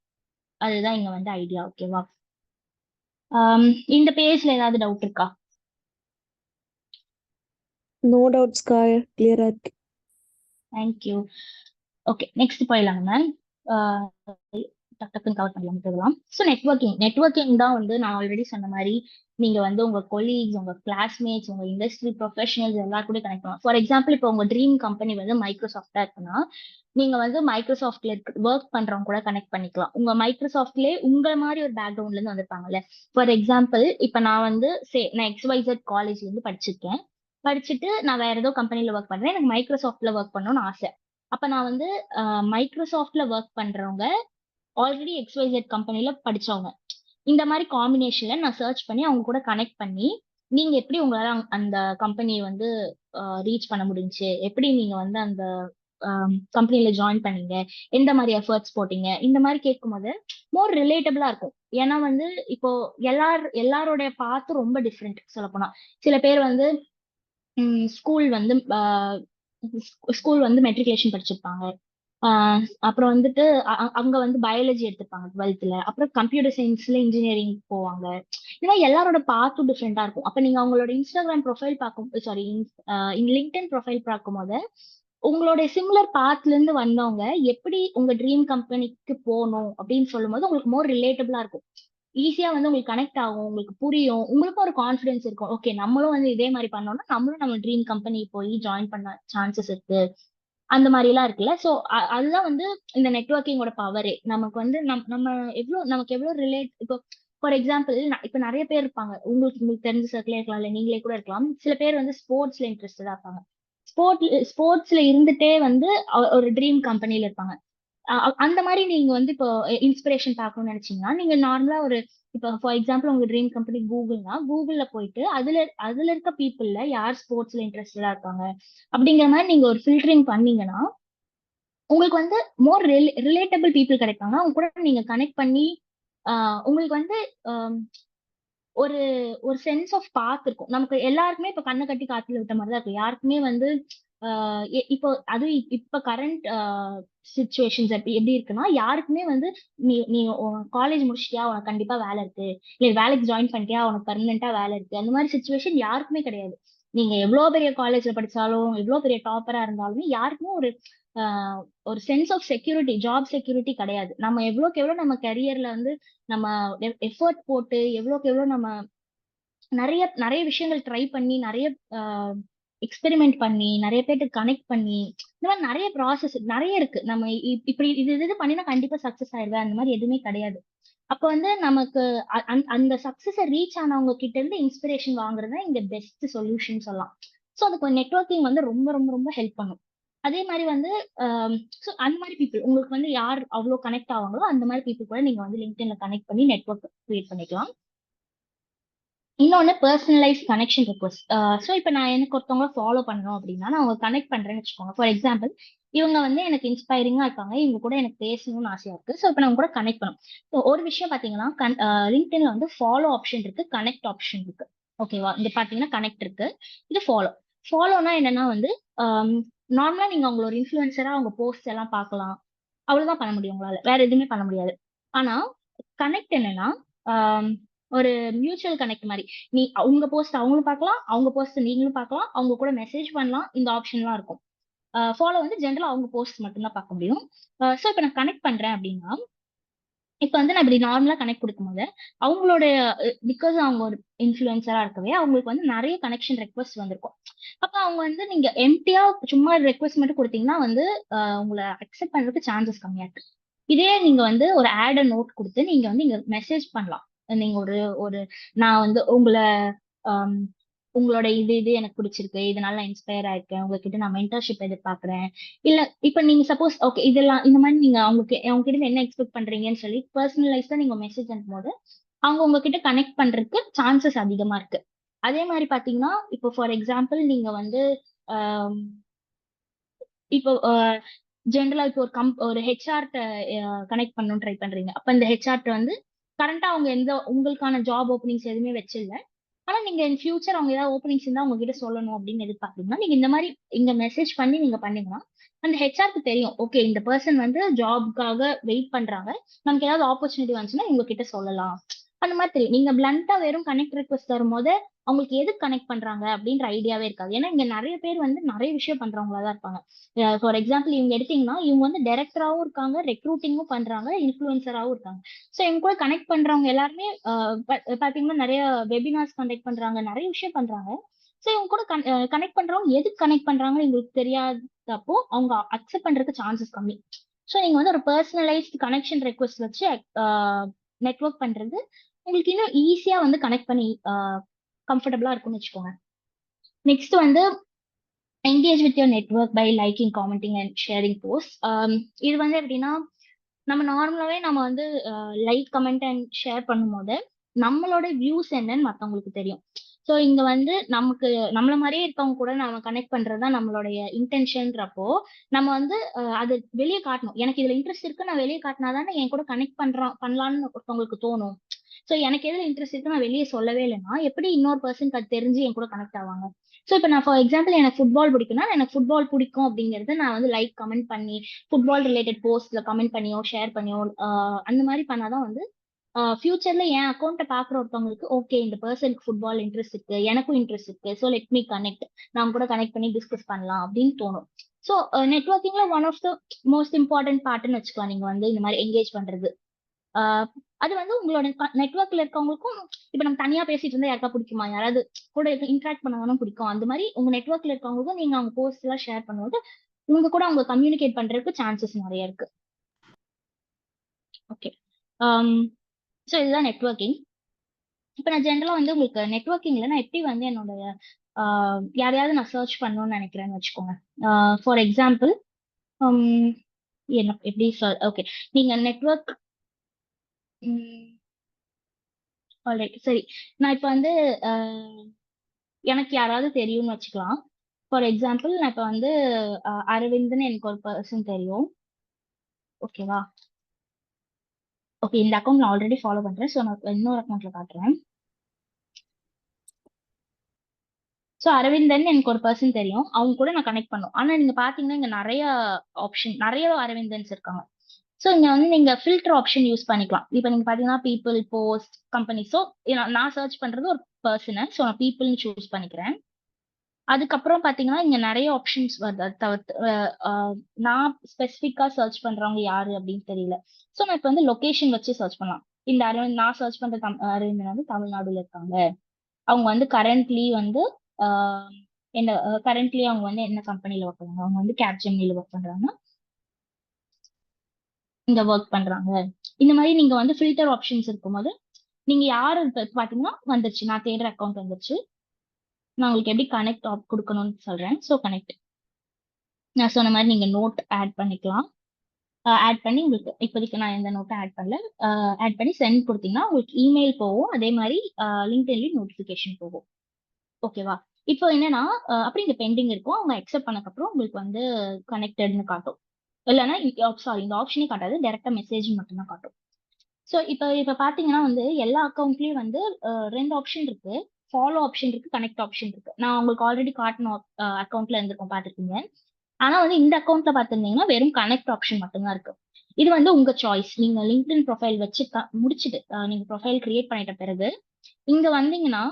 அதுதான் இங்க வந்து ஐடியா. ஓகேவா? இந்த பேஜ்ல ஏதாவது டவுட் இருக்கா? No doubts, Sky. Clear இருக்கு. தேங்க்யூ. ஓகே, நெக்ஸ்ட் போயிடலாங்க மேம். டக்குன்னு கவர் பண்ணலாம். ஸோ நெட்வொர்க்கிங் தான் வந்து நான் ஆல்ரெடி சொன்ன மாதிரி நீங்க வந்து உங்க கொலீக்ஸ், உங்க கிளாஸ்மேட்ஸ், உங்க இண்டஸ்ட்ரி ப்ரொஃபஷனல்ஸ் எல்லாரும் கூட கனெக்ட் பண்ணலாம். ஃபார் எக்ஸாம்பிள், இப்போ உங்க ட்ரீம் கம்பெனி வந்து மைக்ரோசாஃப்டா இருக்குன்னா, நீங்க வந்து மைக்ரோசாஃப்ட்ல ஒர்க் பண்றவங்க கூட கனெக்ட் பண்ணிக்கலாம். உங்க மைக்ரோசாஃப்ட்லயே உங்க மாதிரி ஒரு பேக்ரவுண்ட்ல இருந்து வந்திருப்பாங்கல்ல. ஃபார் எக்ஸாம்பிள், இப்ப நான் வந்து நான் XYZ காலேஜ்ல இருந்து படிச்சிருக்கேன். படிச்சுட்டு நான் வேற ஏதோ கம்பெனில ஒர்க் பண்றேன். எனக்கு மைக்ரோசாஃப்ட்ல ஒர்க் பண்ணணும்னு ஆசை. அப்ப நான் வந்து மைக்ரோசாஃப்ட்ல ஒர்க் பண்றவங்க ஆல்ரெடி XYZ கம்பெனில படிச்சவங்க, இந்த மாதிரி காம்பினேஷன்ல நான் சர்ச் பண்ணி அவங்க கூட கனெக்ட் பண்ணி, நீங்க எப்படி உங்களால அந்த கம்பெனியை வந்து ரீச் பண்ண முடிஞ்சுச்சு, எப்படி நீங்க வந்து அந்த கம்பெனில ஜாயின் பண்ணீங்க, எந்த மாதிரி எஃபர்ட்ஸ் போட்டீங்க, இந்த மாதிரி கேட்கும்போது மோர் ரிலேட்டபிளா இருக்கும். ஏன்னா வந்து இப்போ எல்லாரோடைய பாத்து ரொம்ப டிஃப்ரெண்ட். சொல்ல போனா சில பேர் வந்து ஸ்கூல் வந்து மெட்ரிகுலேஷன் படிச்சிருப்பாங்க. அப்புறம் வந்துட்டு அங்க வந்து பயாலஜி எடுத்திருப்பாங்க 12th. அப்புறம் கம்ப்யூட்டர் சயின்ஸ்ல இன்ஜினியரிங் போவாங்க. இந்த மாதிரி எல்லாரோட பாத்தும் டிஃப்ரெண்டா இருக்கும். அப்ப நீங்க அவங்களோட இன்ஸ்டாகிராம் ப்ரொஃபைல் பார்க்கும், சாரி, லிங்க்டின் ப்ரொஃபைல் பார்க்கும்போது உங்களோட சிமிலர் பாத்ல இருந்து வந்தவங்க எப்படி உங்க ட்ரீம் கம்பெனிக்கு போகணும் அப்படின்னு சொல்லும்போது உங்களுக்கு மோர் ரிலேட்டபிளா இருக்கும். ஈஸியா வந்து உங்களுக்கு கனெக்ட் ஆகும், உங்களுக்கு புரியும், உங்களுக்கும் ஒரு கான்ஃபிடன்ஸ் இருக்கும். ஓகே, நம்மளும் வந்து இதே மாதிரி பண்ணோம்னா நம்மளும் நம்ம ட்ரீம் கம்பெனி போய் ஜாயின் பண்ண சான்சஸ் இருக்கு. அந்த மாதிரி எல்லாம் இருக்குல்ல. சோ அதுதான் வந்து இந்த நெட்வொர்க்கிங்கோட பவரே. நமக்கு வந்து நமக்கு எவ்வளவு ரிலேட். இப்போ ஃபார் எக்ஸாம்பிள், இப்ப நிறைய பேர் இருப்பாங்க, உங்களுக்கு தெரிஞ்ச சர்க்கிளே இருக்கலாம், இல்ல நீங்களே கூட இருக்கலாம். சில பேர் வந்து ஸ்போர்ட்ஸ்ல இன்ட்ரெஸ்டடா இருப்பாங்க. ஸ்போர்ட்ஸ்ல இருந்துட்டே வந்து ஒரு ட்ரீம் கம்பெனில இருப்பாங்க. அந்த மாதிரி நீங்க வந்து இப்போ இன்ஸ்பிரேஷன் பார்க்கணும்னு நினைச்சீங்கன்னா, நீங்க நார்மலா ஒரு இப்போ ஃபார் எக்ஸாம்பிள் உங்க ட்ரீம் கம்பெனி கூகுள்னா, கூகுள்ல போயிட்டு அதுல இருக்க பீப்புள்ல யார் ஸ்போர்ட்ஸ்ல இன்ட்ரெஸ்டடா இருக்காங்க அப்படிங்கிற மாதிரி நீங்க ஒரு ஃபில்டரிங் பண்ணீங்கன்னா, உங்களுக்கு வந்து மோர் ரிலேட்டபிள் பீப்புள் கிடைப்பாங்க. அவங்க கூட நீங்க கனெக்ட் பண்ணி உங்களுக்கு வந்து ஒரு ஒரு சென்ஸ் ஆஃப் பாத் இருக்கும். நமக்கு எல்லாருக்குமே இப்ப கண்ண கட்டி காத்துல விட்ட மாதிரி தான் இருக்கும். யாருக்குமே வந்து இப்போ அது இப்ப கரண்ட் சிச்சுவேஷன்ஸ் எப்படி இருக்குன்னா, யாருக்குமே வந்து நீ நீ காலேஜ் முடிச்சிட்டியா, உனக்கு கண்டிப்பா வேலை இருக்கு, இல்ல வேலைக்கு ஜாயின் பண்ணிட்டியா, உனக்கு பர்மனெண்டா வேலை இருக்கு, அந்த மாதிரி சுச்சுவேஷன் யாருக்குமே கிடையாது. நீங்க எவ்வளவு பெரிய காலேஜ்ல படிச்சாலும், எவ்வளவு பெரிய டாப்பரா இருந்தாலுமே யாருக்குமே ஒரு sense of security, job security கிடையாது. நம்ம எவ்வளவுக்கு எவ்வளவு நம்ம கரியர்ல வந்து நம்ம எஃபர்ட் போட்டு எவ்வளவுக்கு எவ்வளவு நம்ம நிறைய நிறைய விஷயங்கள் ட்ரை பண்ணி, நிறைய எக்ஸ்பெரிமெண்ட் பண்ணி, நிறைய பேர்ட்டு கனெக்ட் பண்ணி, இந்த மாதிரி நிறைய ப்ராசஸ் நிறைய இருக்கு. நம்ம இப்படி இது பண்ணினா கண்டிப்பா சக்சஸ் ஆயிடுவேன், அந்த மாதிரி எதுவுமே கிடையாது. அப்ப வந்து நமக்கு அந்த சக்சஸ ரீச் ஆனவங்க கிட்ட இருந்து இன்ஸ்பிரேஷன் வாங்குறது தான் இங்க பெஸ்ட் சொல்யூஷன் சொல்லலாம். ஸோ அதுக்கு நெட்வொர்க்கிங் வந்து ரொம்ப ரொம்ப ரொம்ப ஹெல்ப் பண்ணும். அதே மாதிரி வந்து ஸோ அந்த மாதிரி பீப்புள் உங்களுக்கு வந்து யார் அவ்வளோ கனெக்ட் ஆவாங்களோ அந்த மாதிரி பீப்புள் கூட நீங்க வந்து லிங்க்டின்ல கனெக்ட் பண்ணி நெட்வொர்க் கிரியேட் பண்ணிக்கலாம். இன்னொன்னு பர்சனலைஸ் கனெக்ஷன் ரிக்வஸ்ட். ஸோ இப்போ நான் எனக்கு ஒருத்தவங்க ஃபாலோ பண்ணணும் அப்படின்னா, நான் அவங்க கனெக்ட் பண்றேன்னு வச்சுக்கோங்க. ஃபார் எக்ஸாம்பிள், இவங்க வந்து எனக்கு இன்ஸ்பைரிங்கா இருக்காங்க, இவங்க கூட எனக்கு பேசணும்னு ஆசையா இருக்கு. ஸோ இப்போ நான் கூட கனெக்ட் பண்ணும். ஸோ ஒரு விஷயம் பாத்தீங்கன்னா, லிங்க்டின்ல வந்து ஃபாலோ ஆப்ஷன் இருக்கு, கனெக்ட் ஆப்ஷன் இருக்கு. ஓகேவா? இங்க பாத்தீங்கன்னா கனெக்ட் இருக்கு, இது ஃபாலோ. ஃபாலோனா என்னன்னா வந்து நார்மலா நீங்க அவங்கள ஒரு இன்ஃப்ளூயன்சரா அவங்க போஸ்ட் எல்லாம் பார்க்கலாம். அவ்வளவுதான் பண்ண முடியும் உங்களால. வேற எதுவுமே பண்ண முடியாது. ஆனா கனெக்ட் என்னன்னா, ஆம், ஒரு மியூச்சுவல் கனெக்ட் மாதிரி. நீ உங்க போஸ்ட் அவங்களும் பார்க்கலாம், அவங்க போஸ்ட் நீங்களும் பார்க்கலாம், அவங்க கூட மெசேஜ் பண்ணலாம். இந்த ஆப்ஷன்லாம் இருக்கும். ஃபாலோ வந்து ஜென்ரலா அவங்க போஸ்ட் மட்டும் தான் பார்க்க முடியும். ஸோ இப்போ நான் கனெக்ட் பண்றேன் அப்படின்னா, இப்ப வந்து நான் இப்படி நார்மலா கனெக்ட் கொடுக்கும்போது அவங்களோட பிகாஸ் அவங்க ஒரு இன்ஃப்ளூயன்சரா இருக்கவே அவங்களுக்கு வந்து நிறைய கனெக்ஷன் ரெக்வஸ்ட் வந்திருக்கும். அப்ப அவங்க வந்து நீங்க எம்டியா சும்மா ரெக்வஸ்ட் மட்டும் கொடுத்தீங்கன்னா வந்து உங்களை அக்செப்ட் பண்றதுக்கு சான்சஸ் கம்மியா இருக்கு. இதே நீங்க வந்து ஒரு ஆட் நோட் கொடுத்து நீங்க வந்து இங்க மெசேஜ் பண்ணலாம். நீங்க ஒரு ஒரு நான் வந்து உங்களை ஆம், உங்களோட இது இது எனக்கு பிடிச்சிருக்கு, இதனால நான் இன்ஸ்பயர் ஆயிருக்கேன், உங்ககிட்ட நான் மென்டர்ஷிப் எதிர்பார்க்கறேன். இல்ல இப்ப நீங்க சப்போஸ் ஓகே இதெல்லாம் இந்த மாதிரி நீங்க அவங்க கிட்ட இருந்து என்ன எக்ஸ்பெக்ட் பண்றீங்கன்னு சொல்லி பர்சனலைஸ்டா நீங்க மெசேஜ் அனுப்பும்போது அவங்க உங்ககிட்ட கனெக்ட் பண்றதுக்கு சான்சஸ் அதிகமா இருக்கு. அதே மாதிரி பாத்தீங்கன்னா இப்போ ஃபார் எக்ஸாம்பிள் நீங்க வந்து ஆம், இப்போ ஜென்ரலா இப்போ ஒரு ஹெச்ஆர்ட்ட கனெக்ட் பண்ணணும்னு ட்ரை பண்றீங்க. அப்ப இந்த ஹெச்ஆர்ட்ட வந்து கரண்டா அவங்க எந்த உங்களுக்கான ஜாப் ஓப்பனிங்ஸ் எதுவுமே வச்சில்ல. ஆனா நீங்க இன் ஃபியூச்சர் அவங்க ஏதாவது ஓப்பனிங்ஸ் இருந்தா உங்ககிட்ட சொல்லணும் அப்படின்னு எதிர்பார்க்கறீங்கன்னா நீங்க இந்த மாதிரி இங்க மெசேஜ் பண்ணி நீங்க பண்ணீங்கன்னா அந்த ஹெச்ஆருக்கு தெரியும். ஓகே இந்த பர்சன் வந்து ஜாப்க்காக வெயிட் பண்றாங்க. நமக்கு ஏதாவது ஆப்பர்ச்சுனிட்டி வந்துச்சுன்னா உங்க கிட்ட சொல்லலாம். அந்த மாதிரி தெரியும். நீங்க பிளண்டா வெறும் கனெக்ட் ரிக்வெஸ்ட் தரும்போது அவங்களுக்கு எது கனெக்ட் பண்றாங்க அப்படின்ற ஐடியாவே இருக்காது. ஏன்னா இங்க நிறைய பேர் வந்து நிறைய விஷயம் பண்றவங்களா தான் இருப்பாங்க. ஃபார் எக்ஸாம்பிள் இவங்க எடுத்தீங்கன்னா இவங்க வந்து டைரக்டராவும் இருக்காங்க, ரெக்ரூட்டிங்கும் பண்றாங்க, இன்ஃபுளுசராவும் இருக்காங்க. ஸோ இவங்க கூட கனெக்ட் பண்றவங்க எல்லாருமே பாத்தீங்கன்னா நிறைய வெபினார்ஸ் கண்டக்ட் பண்றாங்க, நிறைய விஷயம் பண்றாங்க. ஸோ இவங்க கூட கனெக்ட் பண்றவங்க எதுக்கு கனெக்ட் பண்றாங்கன்னு உங்களுக்கு தெரியாதப்போ அவங்க அக்செப்ட் பண்றதுக்கு சான்சஸ் கம்மி. ஸோ நீங்க வந்து ஒரு பர்சனலைஸ்ட் கனெக்ஷன் ரெக்வெஸ்ட் வச்சு நெட்வொர்க் பண்றது உங்களுக்கு இன்னும் ஈஸியா வந்து கனெக்ட் பண்ணி கம்ஃபர்டபுளா இருக்கும்னு வச்சுக்கோங்க. நெக்ஸ்ட் வந்து engage with your network by liking, commenting and sharing posts. இது வந்து எப்படின்னா நம்ம நார்மலாவே நம்ம வந்து லைக் கமெண்ட் அண்ட் ஷேர் பண்ணும்போது நம்மளோட வியூஸ் என்னன்னு மத்தவங்களுக்கு தெரியும். ஸோ இங்க வந்து நமக்கு நம்மள மாதிரியே இருக்கவங்க கூட நம்ம கனெக்ட் பண்றதுதான் நம்மளுடைய இன்டென்ஷன்றப்போ நம்ம வந்து அது வெளியே காட்டணும். எனக்கு இதுல இன்ட்ரெஸ்ட் இருக்கு, நான் வெளியே காட்டினாதானே என் கூட கனெக்ட் பண்ணலாம்னு ஒருத்தவங்களுக்கு தோணும். ஸோ எனக்கு எதுல இன்ட்ரெஸ்ட் இருக்கு நான் வெளியே சொல்லவே இல்லைன்னா எப்படி இன்னொரு பர்சனுக்கு அது தெரிஞ்சு என் கூட கனெக்ட் ஆவாங்க. ஸோ இப்போ நான் ஃபார் எக்ஸாம்பிள் எனக்கு ஃபுட்பால் பிடிக்கும்னா எனக்கு ஃபுட்பால் பிடிக்கும் அப்படிங்கறத நான் வந்து லைக் கமெண்ட் பண்ணி ஃபுட்பால் ரிலேட்டட் போஸ்ட்ல கமெண்ட் பண்ணியோ ஷேர் பண்ணியோ அந்த மாதிரி பண்ணாதான் வந்து ஃபியூச்சர்ல என் அக்கௌண்ட்டை பாக்குற ஒருத்தவங்களுக்கு ஓகே இந்த பர்சனுக்கு ஃபுட்பால் இன்ட்ரெஸ்ட் இருக்கு, எனக்கும் இன்ட்ரெஸ்ட் இருக்கு, ஸோ லெட் மீ கனெக்ட், நான் கூட கனெக்ட் பண்ணி டிஸ்கஸ் பண்ணலாம் அப்படின்னு தோணும். ஸோ நெட்வொர்க்கிங்ல one of the most important பார்ட்னு வச்சுக்கலாம் நீங்க வந்து இந்த மாதிரி என்கேஜ் பண்றது. ஆஹ் அது வந்து உங்களோட நெட்வொர்க்ல இருக்கவங்களுக்கும் இப்ப நம்ம தனியா பேசிட்டு இருந்தா யாருக்கா பிடிக்குமா, யாராவது கூட இன்டராக்ட் பண்ணாலும் பிடிக்கும். அந்த மாதிரி உங்க நெட்வொர்க்ல இருக்கவங்களுக்கும் நீங்க அவங்க போஸ்ட் எல்லாம் ஷேர் பண்ணும்போது உங்க கூட அவங்க கம்யூனிகேட் பண்றதுக்கு சான்சஸ் நிறைய இருக்கு. ஓகே. ஸோ இதுதான் நெட்வொர்க்கிங். இப்போ நான் ஜென்ரலா வந்து உங்களுக்கு நெட்வொர்க்கிங்ல நான் எப்படி வந்து என்னோட யாரையாவது நான் சர்ச் பண்ணணும்னு நினைக்கிறேன்னு வச்சுக்கோங்க. ஃபார் எக்ஸாம்பிள் என்ன எப்படி ஓகே நீங்க நெட்வொர்க் ஆல்ரைட் சரி. நான் இப்போ வந்து எனக்கு யாராவது தெரியும்னு வச்சுக்கலாம். ஃபார் எக்ஸாம்பிள் நான் இப்போ வந்து அரவிந்த்னு எனக்கு ஒரு பர்சன் தெரியும். ஓகேவா? ஓகே இந்த அக்கௌண்ட் நான் ஆல்ரெடி ஃபாலோ பண்றேன். ஸோ நான் இன்னொரு அக்கௌண்ட்ல காட்டுறேன். ஸோ அரவிந்தன் எனக்கு ஒரு பர்சன் தெரியும், அவங்க கூட நான் கனெக்ட் பண்ணும். ஆனா நீங்க பாத்தீங்கன்னா இங்க நிறைய ஆப்ஷன், நிறைய அரவிந்தன்ஸ் இருக்காங்க. ஸோ இங்க வந்து நீங்க ஃபில்டர் ஆப்ஷன் யூஸ் பண்ணிக்கலாம். இப்போ நீங்க பாத்தீங்கன்னா பீப்புள், போஸ்ட், கம்பெனி. ஸோ நான் சர்ச் பண்றது ஒரு பர்சனை, ஸோ நான் பீப்புள்னு சூஸ் பண்ணிக்கிறேன். அதுக்கப்புறம் பாத்தீங்கன்னா இங்க நிறைய ஆப்ஷன்ஸ் வருது. அது தவிர்த்து நான் ஸ்பெசிஃபிக்கா சர்ச் பண்றவங்க யாரு அப்படின்னு தெரியல. ஸோ நான் இப்போ வந்து லொகேஷன் வச்சு சர்ச் பண்ணலாம். இந்த அரவிந்த் நான் சர்ச் பண்ற அரவிந்தன் வந்து தமிழ்நாடுல இருக்காங்க. அவங்க வந்து கரண்ட்லி வந்து ஆஹ் என்ன கரண்ட்லி அவங்க வந்து என்ன கம்பெனில ஒர்க் பண்றாங்க, அவங்க வந்து கேப்ஜெமினில ஒர்க் பண்றாங்க, இந்த ஒர்க் பண்றாங்க. இந்த மாதிரி நீங்க வந்து ஃபில்டர் ஆப்ஷன்ஸ் இருக்கும்போது நீங்க யாரு பாத்தீங்கன்னா வந்துருச்சு, நான் தேடுற அக்கௌண்ட் வந்துருச்சு. நான் உங்களுக்கு எப்படி கனெக்ட் கொடுக்கணும்னு சொல்றேன். ஸோ கனெக்ட் நான் சொன்ன மாதிரி நீங்க நோட் ஆட் பண்ணிக்கலாம். ஆட் பண்ணி உங்களுக்கு இப்போதைக்கு நான் எந்த நோட்டும் ஆட் பண்ணல. ஆட் பண்ணி சென்ட் கொடுத்தீங்கன்னா உங்களுக்கு இமெயில் போகும், அதே மாதிரி லிங்க்டின்லயும் நோட்டிஃபிகேஷன் போகும். ஓகேவா? இப்போ என்னன்னா அப்படி இந்த பெண்டிங் இருக்கும். அவங்க அக்செப்ட் பண்ணக்கப்புறம் உங்களுக்கு வந்து கனெக்டட்னு காட்டும். இல்லைன்னா சாரி இந்த ஆப்ஷனே காட்டாது, டைரக்டா மெசேஜ் மட்டும் தான் காட்டும். ஸோ இப்போ பாத்தீங்கன்னா வந்து எல்லா அக்கௌண்ட்லயும் வந்து ரெண்டு ஆப்ஷன் இருக்கு. ஃபாலோ ஆப்ஷன் இருக்கு, கனெக்ட் ஆப்ஷன் இருக்கு. நான் உங்களுக்கு ஆல்ரெடி காட்டின அக்கௌண்ட்ல இருந்திருக்கும் பாத்துருக்கீங்க. ஆனா வந்து இந்த அக்கௌண்ட்ல பாத்திருந்தீங்கன்னா வெறும் கனெக்ட் ஆப்ஷன் மட்டும்தான் இருக்கு. இது வந்து உங்க சாய்ஸ். நீங்க லிங்க்டின் ப்ரொஃபைல் வச்சு முடிச்சுட்டு நீங்க ப்ரொஃபைல் கிரியேட் பண்ணிட்ட பிறகு இங்க வந்தீங்கன்னா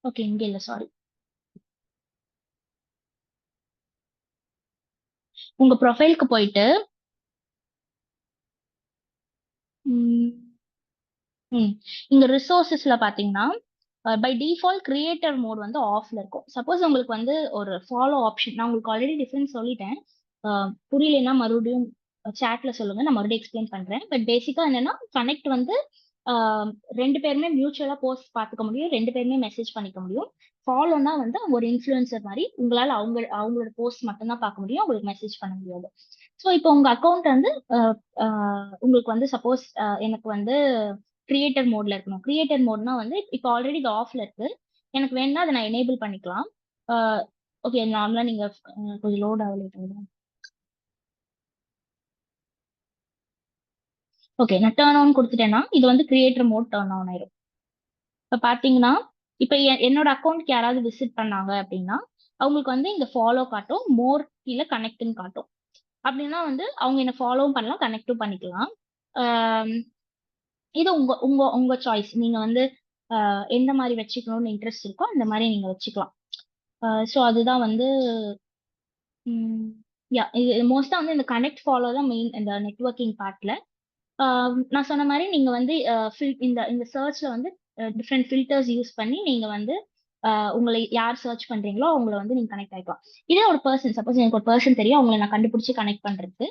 ஓகே இங்க இல்ல சாரி. உங்க ப்ரொஃபைலுக்கு போயிட்டு இங்க ரிசோர்சஸ்ல பாத்தீங்கன்னா பை டிஃபால்ட் கிரியேட்டர் மோட் வந்து ஆஃப்ல இருக்கும். சப்போஸ் உங்களுக்கு வந்து ஒரு ஃபாலோ ஆப்ஷன், நான் உங்களுக்கு ஆல்ரெடி டிஃபரன்ஸ் சொல்லிட்டேன். புரியலன்னா மறுபடியும் சாட்ல சொல்லுங்க, நான் மறுபடியும் எக்ஸ்பிளைன் பண்றேன். பட் பேசிக்கா என்னன்னா கனெக்ட் வந்து ரெண்டு பேருமே மியூச்சுவலா போஸ்ட் பார்த்துக்க முடியும், ரெண்டு பேருமே மெசேஜ் பண்ணிக்க முடியும். ஃபாலோனா வந்து ஒரு இன்ஃபுளுசர் மாதிரி உங்களால அவங்களோட போஸ்ட் மட்டும்தான் பார்க்க முடியும், உங்களுக்கு மெசேஜ் பண்ண முடியாது. ஸோ இப்போ உங்க அக்கௌண்ட் வந்து உங்களுக்கு வந்து சப்போஸ் எனக்கு வந்து கிரியேட்டர் மோட்ல இருக்கணும். கிரியேட்டர் மோட்னா வந்து இப்போ ஆல்ரெடி இது ஆஃப்ல இருக்கு, எனக்கு வேணும்னா அதை நான் எனேபிள் பண்ணிக்கலாம். ஓகே நார்மலா நீங்க கொஞ்சம் லோட் ஆகல. ஓகே நான் டர்ன் ஆன் கொடுத்துட்டேன்னா இது வந்து கிரியேட்டர் மோட் டர்ன் ஆன் ஆயிரும். இப்ப பாத்தீங்கன்னா இப்ப என்னோட அக்கௌண்ட்க்கு யாராவது விசிட் பண்ணாங்க அப்படின்னா அவங்களுக்கு வந்து இந்த ஃபாலோ காட்டும், மோர் கீழே கனெக்ட்னு காட்டும். அப்படின்னா வந்து அவங்க என்ன ஃபாலோவும் பண்ணலாம், கனெக்டும் பண்ணிக்கலாம். ஆம், இது உங்க உங்க உங்க சாய்ஸ். நீங்க வந்து எந்த மாதிரி வச்சுக்கணும்னு இன்ட்ரெஸ்ட் இருக்கோ அந்த மாதிரி நீங்க வச்சுக்கலாம். ஸோ அதுதான் வந்து யா இது மோஸ்டா வந்து இந்த கனெக்ட் ஃபாலோ தான் மெயின் இந்த நெட்வொர்க்கிங் பார்ட்ல. நான் சொன்ன மாதிரி நீங்க வந்து இந்த இந்த சர்ச்ல வந்து டிஃப்ரெண்ட் ஃபில்டர்ஸ் யூஸ் பண்ணி நீங்க வந்து உங்களை யார் சர்ச் பண்றீங்களோ அவங்கள வந்து நீங்க கனெக்ட் ஆயிக்கலாம். இதே ஒரு பர்சன், சப்போஸ் எனக்கு ஒரு பர்சன் தெரியும், அவங்களை நான் கண்டுபிடிச்சு கனெக்ட் பண்றது.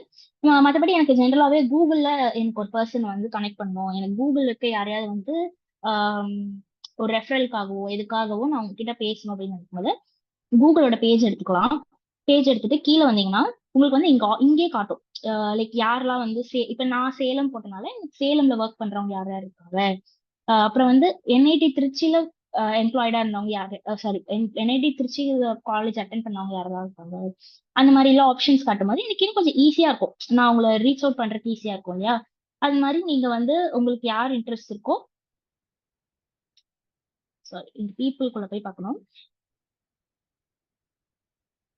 மற்றபடி எனக்கு ஜென்ரலாவே கூகுள்ல எனக்கு ஒரு பர்சன் வந்து கனெக்ட் பண்ணணும், எனக்கு கூகுள் இருக்க யாரையாவது வந்து ஆம், ஒரு ரெஃபரலுக்காகவோ எதுக்காகவோ நான் உங்ககிட்ட பேசணும் அப்படின்னு நினைக்கும்போது கூகுளோட பேஜ் எடுத்துக்கலாம். பேஜ் எடுத்துட்டு கீழே வந்தீங்கன்னா உங்களுக்கு வந்து இங்கே காட்டும். லைக் யாரெல்லாம் வந்து இப்ப நான் சேலம் போட்டனால எனக்கு சேலம்ல ஒர்க் பண்றவங்க யார் யார் இருக்காங்க. அப்புறம் வந்து என்ஐடி திருச்சியில எம்ப்ளாய்டா இருந்தவங்க யாரு, sorry NIT Trichy college attend பண்ணவங்க யாரெல்லாம் இருக்காங்க. அந்த மாதிரி எல்லாம் ஆப்ஷன்ஸ் காட்டும் போது எனக்கு இன்னும் கொஞ்சம் ஈஸியா இருக்கும், நான் உங்களை ரீச் அவுட் பண்றதுக்கு ஈஸியா இருக்கும் இல்லையா. அது மாதிரி நீங்க வந்து உங்களுக்கு யார் இன்ட்ரெஸ்ட் இருக்கோ, சாரி இந்த பீப்புளுக்குள்ள போய் பார்க்கணும்.